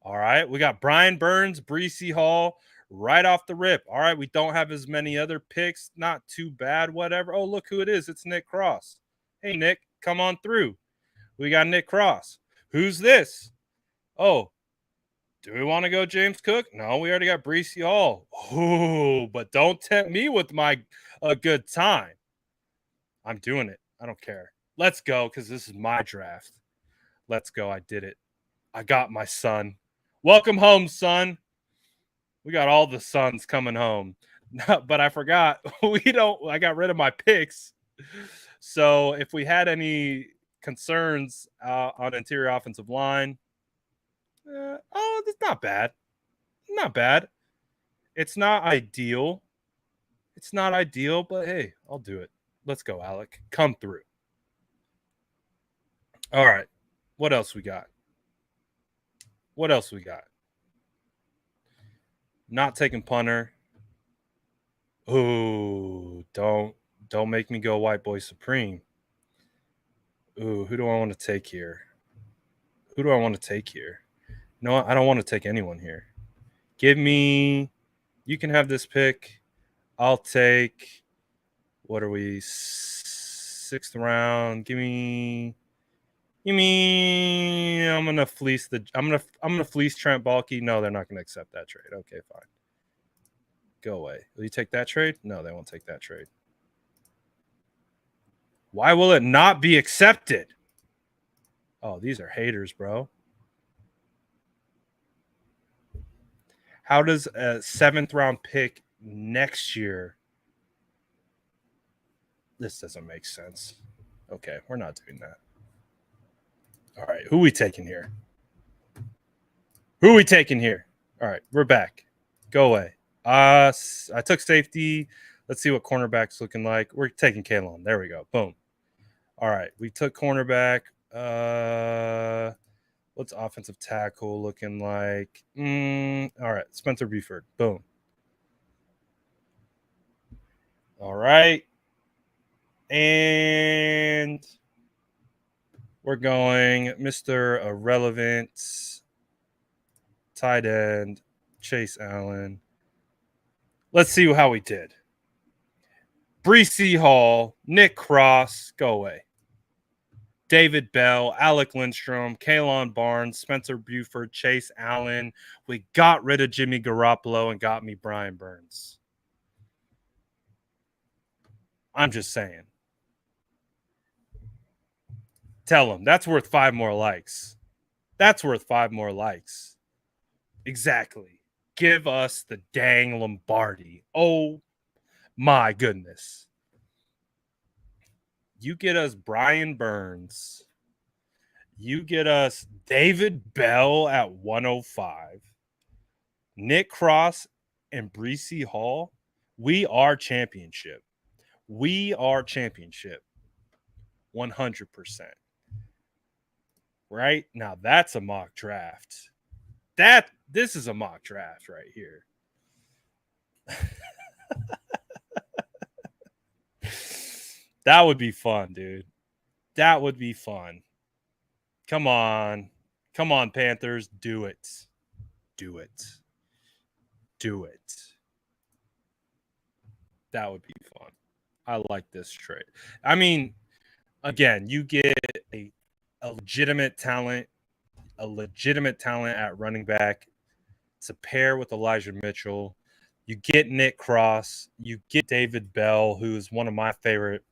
All right, we got Brian Burns, Breece Hall right off the rip. All right, we don't have as many other picks. Not too bad, whatever. Oh, look who it is. It's Nick Cross. Hey, Nick, come on through. We got Nick Cross. Who's this? Oh, Do we want to go James Cook? No, we already got Brees Hall. Oh, but don't tempt me with a good time. I'm doing it. I don't care. Let's go because this is my draft. Let's go. I did it. I got my son. Welcome home, son. We got all the sons coming home. But I forgot. I got rid of my picks. So if we had any concerns on interior offensive line, it's not bad. Not bad. It's not ideal. It's not ideal, but hey, I'll do it. Let's go, Alec. Come through. All right. What else we got? What else we got? Not taking punter. Ooh, don't make me go white boy supreme. Ooh, who do I want to take here? Who do I want to take here? No, I don't want to take anyone here. Give me. You can have this pick. I'll take. What are we? 6th round. Give me. I'm gonna fleece I'm gonna fleece Trent Baalke. No, they're not gonna accept that trade. Okay, fine. Go away. Will you take that trade? No, they won't take that trade. Why will it not be accepted? Oh, these are haters, bro. How does a 7th round pick next year? This doesn't make sense. Okay, we're not doing that. All right, who are we taking here? Who are we taking here? All right, we're back. Go away. I took safety. Let's see what cornerback's looking like. We're taking Kalen. There we go. Boom. All right, we took cornerback. What's offensive tackle looking like? All right, Spencer Buford. Boom. All right. And we're going Mr. Irrelevant, tight end, Chase Allen. Let's see how we did. Brees Hall, Nick Cross, go away. David Bell, Alec Lindstrom, Kalen Barnes, Spencer Buford, Chase Allen. We got rid of Jimmy Garoppolo and got me Brian Burns. I'm just saying. Tell him that's worth 5 more likes. That's worth 5 more likes. Exactly. Give us the dang Lombardi. Oh my goodness. You get us Brian Burns. You get us David Bell at 105. Nick Cross and Brees Hall. We are championship. We are championship. 100%. Right? Now that's a mock draft. This is a mock draft right here. That would be fun, dude. That would be fun. Come on. Come on, Panthers. Do it. Do it. Do it. That would be fun. I like this trade. I mean, again, you get a legitimate talent at running back to pair with Elijah Mitchell. You get Nick Cross. You get David Bell, who's one of my favorite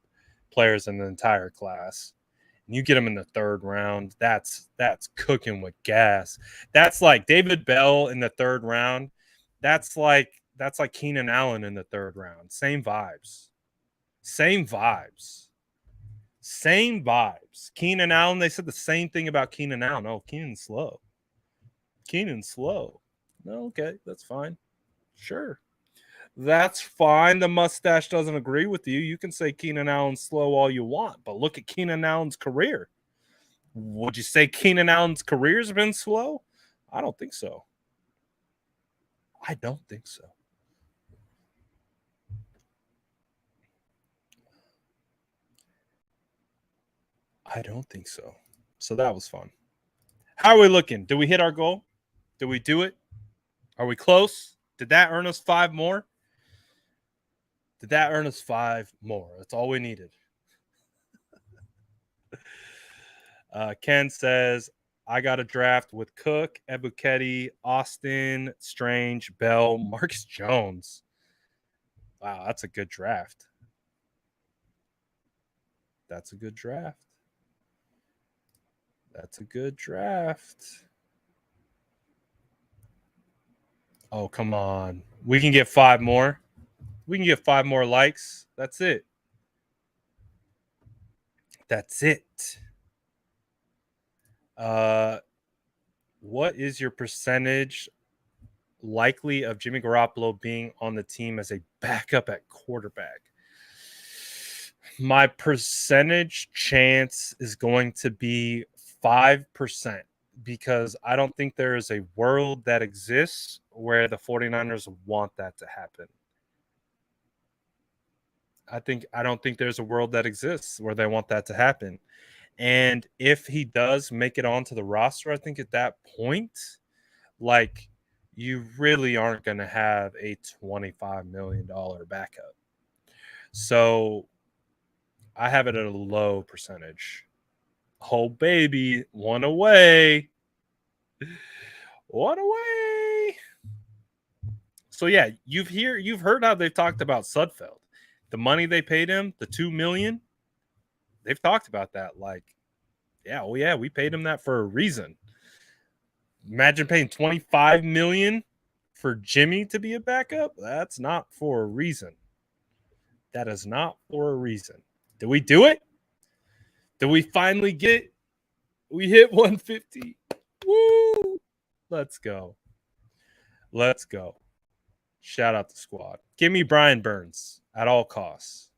players in the entire class. And you get him in the 3rd round. That's cooking with gas. That's like David Bell in the 3rd round. That's like Keenan Allen in the 3rd round. Same vibes. Same vibes. Same vibes. Keenan Allen, they said the same thing about Keenan Allen. Oh, Keenan's slow. Keenan's slow. No, okay, that's fine. Sure. That's fine. The mustache doesn't agree with you. You can say Keenan Allen's slow all you want, but look at Keenan Allen's career. Would you say Keenan Allen's career's been slow? I don't think so. I don't think so. I don't think so. So that was fun. How are we looking? Did we hit our goal? Did we do it? Are we close? Did that earn us 5 more? Did that earn us 5 more? That's all we needed. Ken says, I got a draft with Cook, Ebuketi, Austin, Strange, Bell, Marcus Jones. Wow, that's a good draft. That's a good draft. That's a good draft. Oh, come on. We can get 5 more. We can get 5 more likes. That's it. That's it. What is your percentage likely of Jimmy Garoppolo being on the team as a backup at quarterback? My percentage chance is going to be 5% because I don't think there is a world that exists where the 49ers want that to happen. I don't think there's a world that exists where they want that to happen. And if he does make it onto the roster, I think at that point, like, you really aren't going to have a $25 million backup. So I have it at a low percentage. Oh, baby, one away. One away. So yeah, you've heard how they've talked about Sudfeld. The money they paid him, the $2 million, they've talked about that. Like, yeah, well, yeah, we paid him that for a reason. Imagine paying $25 million for Jimmy to be a backup. That's not for a reason. That is not for a reason. Did we do it? Did we finally get it? We hit 150. Woo! Let's go. Let's go. Shout out the squad. Give me Brian Burns at all costs.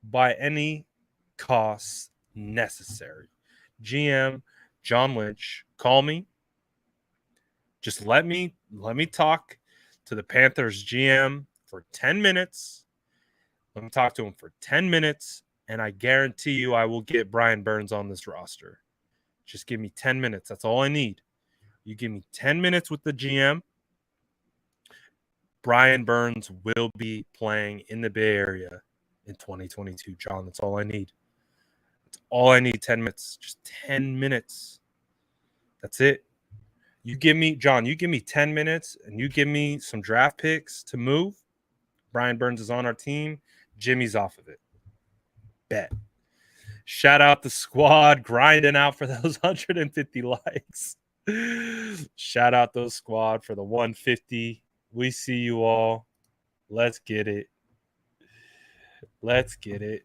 By any costs necessary. GM John Lynch, call me. Just let me talk to the Panthers GM for 10 minutes. Let me talk to him for 10 minutes, and I guarantee you I will get Brian Burns on this roster. Just give me 10 minutes. That's all I need. You give me 10 minutes with the GM. Brian Burns will be playing in the Bay Area in 2022, John. That's all I need. That's all I need, 10 minutes. Just 10 minutes. That's it. You give me, John, you give me 10 minutes and you give me some draft picks to move. Brian Burns is on our team. Jimmy's off of it. Bet. Shout out the squad grinding out for those 150 likes. Shout out those squad for the 150. We see you all. Let's get it. Let's get it.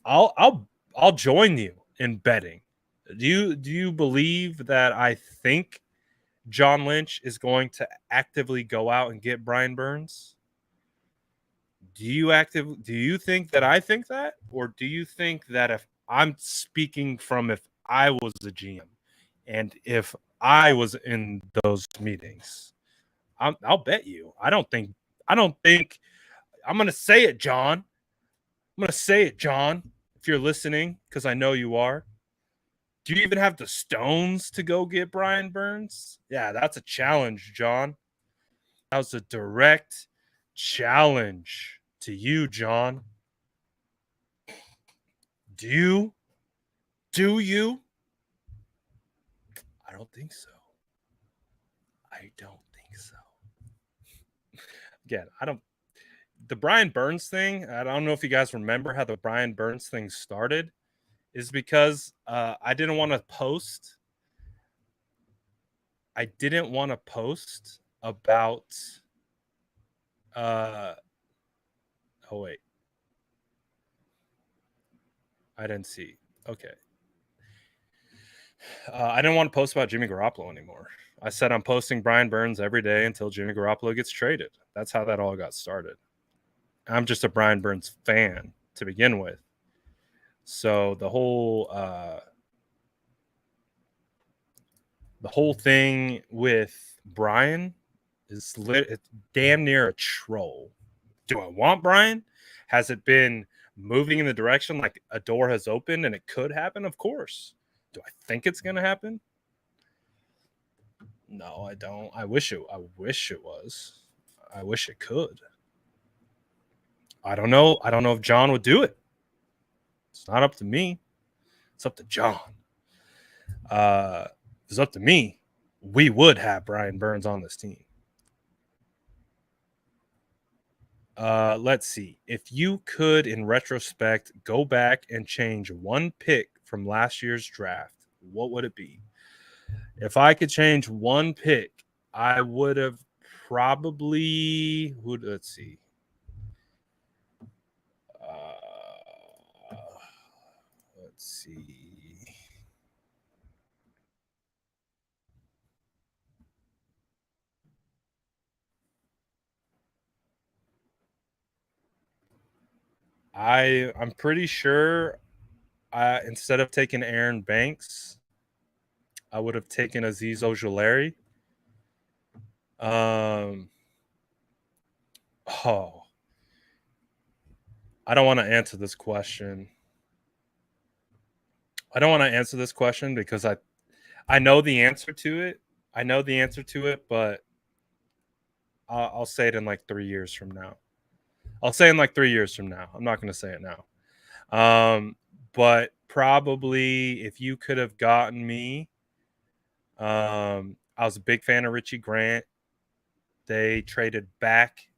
I'll join you in betting. Do you believe that I think John Lynch is going to actively go out and get Brian Burns? Do you think that I think that? Or do you think that if I'm speaking from if I was the GM and if I was in those meetings, I'll bet you. I don't think I'm going to say it, John. I'm going to say it, John, if you're listening, because I know you are. Do you even have the stones to go get Brian Burns? Yeah, that's a challenge, John. That was a direct challenge to you, John. Do you? I don't think so. I don't think so. Again, the Brian Burns thing, I don't know if you guys remember how the Brian Burns thing started, is because I didn't want to post. I didn't want to post about oh wait. I didn't see. Okay. I didn't want to post about Jimmy Garoppolo anymore. I said I'm posting Brian Burns every day until Jimmy Garoppolo gets traded. That's how that all got started. I'm just a Brian Burns fan to begin with. So the whole thing with Brian is it's damn near a troll. Do I want Brian? Has it been moving in the direction like a door has opened and it could happen? Of course. Do I think it's going to happen? No, I don't. I wish it was. I wish it could. I don't know. I don't know if John would do it. It's not up to me. It's up to John. If it's up to me, we would have Brian Burns on this team. Let's see. If you could, in retrospect, go back and change one pick from last year's draft, what would it be? If I could change one pick, I would have probably. Let's see. Let's see. I'm pretty sure instead of taking Aaron Banks, I would have taken Aziz Ojulari. Oh, I don't want to answer this question. I don't want to answer this question because I know the answer to it. I know the answer to it, but I'll say it in like 3 years from now. I'll say in like 3 years from now. I'm not going to say it now. But probably if you could have gotten me, I was a big fan of Richie Grant. They traded back.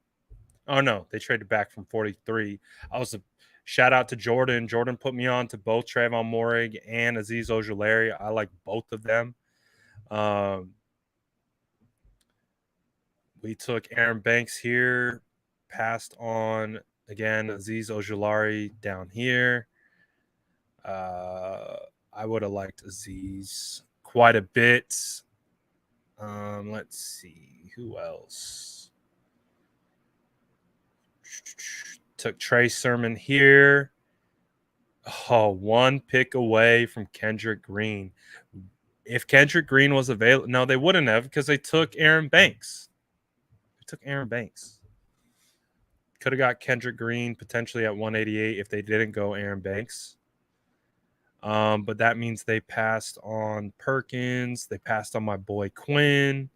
Oh no, they traded back from 43. I was a shout out to Jordan. Jordan put me on to both Trayvon Morig and Aziz Ojulari. I like both of them. We took Aaron Banks here, passed on again Aziz Ojulari down here. I would have liked Aziz quite a bit. Let's see who else. Took Trey Sermon here. Oh, one pick away from Kendrick Green. If Kendrick Green was available, no, they wouldn't have because they took Aaron Banks. They took Aaron Banks. Could have got Kendrick Green potentially at 188 if they didn't go Aaron Banks. But that means they passed on Perkins. They passed on my boy Quinn.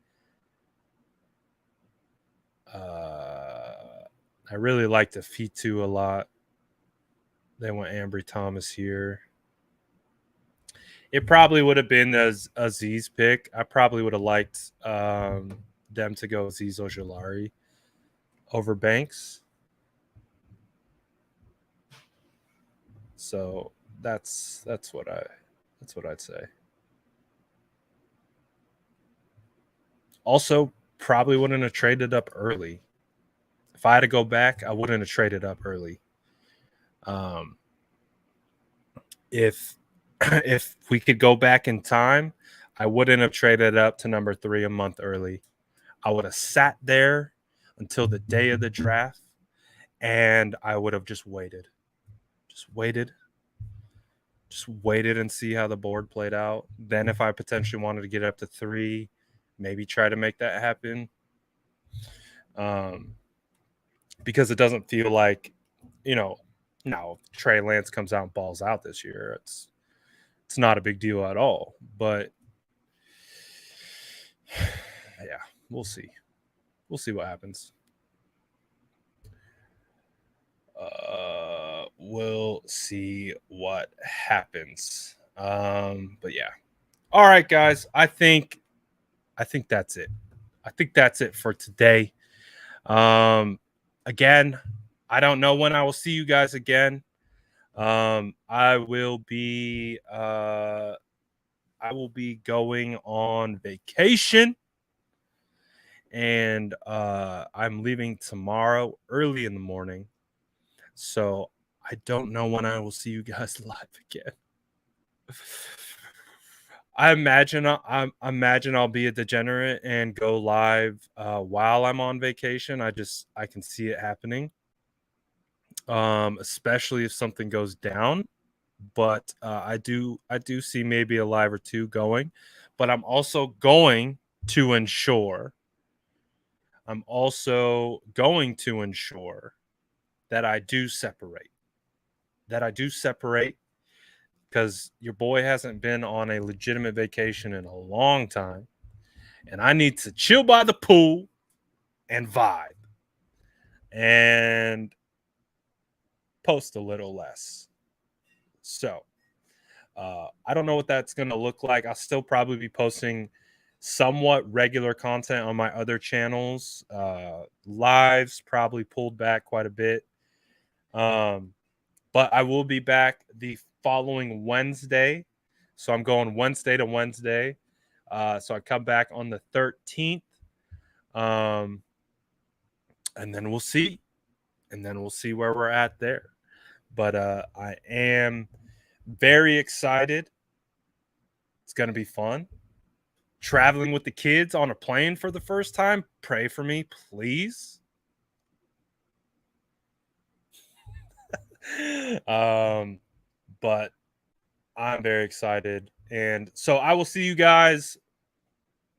I really liked the Fitu a lot. They went Ambry Thomas here. It probably would have been the Aziz pick. I probably would have liked them to go Aziz Ojulari over Banks. So that's what I'd say. Also, probably wouldn't have traded up early. If I had to go back, I wouldn't have traded up early. If if we could go back in time, I wouldn't have traded up to number 3 a month early. I would have sat there until the day of the draft, and I would have just waited. Just waited and see how the board played out. Then if I potentially wanted to get up to 3, maybe try to make that happen. Because it doesn't feel like, now Trey Lance comes out and balls out this year. It's not a big deal at all. But yeah, we'll see. We'll see what happens. We'll see what happens. But yeah. All right, guys. I think that's it. I think that's it for today. Again, I don't know when I will see you guys again. I will be going on vacation, and I'm leaving tomorrow early in the morning. So I don't know when I will see you guys live again. I imagine I'll be a degenerate and go live while I'm on vacation. I can see it happening, especially if something goes down. But I do see maybe a live or two going. But I'm also going to ensure. That I do separate. Because your boy hasn't been on a legitimate vacation in a long time. And I need to chill by the pool and vibe and post a little less. So, I don't know what that's going to look like. I'll still probably be posting somewhat regular content on my other channels. Lives probably pulled back quite a bit. But I will be back the following Wednesday. So I'm going Wednesday to Wednesday. So I come back on the 13th. And then we'll see. And then we'll see where we're at there. But I am very excited. It's going to be fun. Traveling with the kids on a plane for the first time. Pray for me, please. But I'm very excited. And so I will see you guys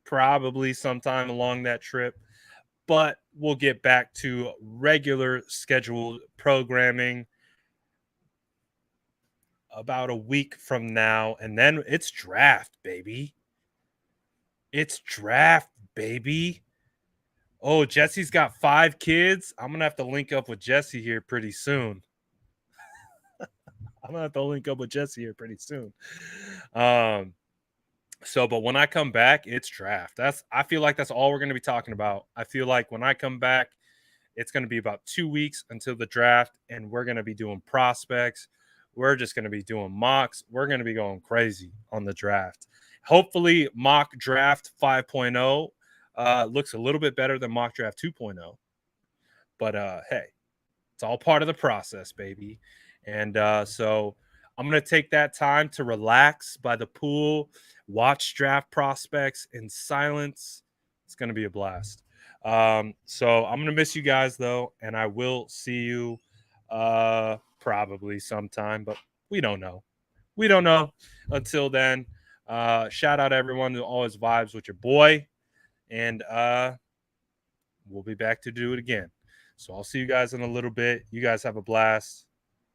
probably sometime along that trip, but we'll get back to regular scheduled programming about a week from now. And then it's draft, baby. It's draft, baby. Oh, Jesse's got 5 kids. I'm going to have to link up with Jesse here pretty soon. I'm gonna have to link up with Jesse here pretty soon. But when I come back, it's draft. I feel like that's all we're gonna be talking about. I feel like when I come back, it's gonna be about 2 weeks until the draft, and we're gonna be doing prospects. We're just gonna be doing mocks. We're gonna be going crazy on the draft. Hopefully, mock draft 5.0 looks a little bit better than mock draft 2.0. But hey, it's all part of the process, baby. And so I'm going to take that time to relax by the pool, watch draft prospects in silence. It's going to be a blast. So I'm going to miss you guys, though, and I will see you probably sometime, but we don't know. We don't know. Until then, shout out everyone who always vibes with your boy, and we'll be back to do it again. So I'll see you guys in a little bit. You guys have a blast.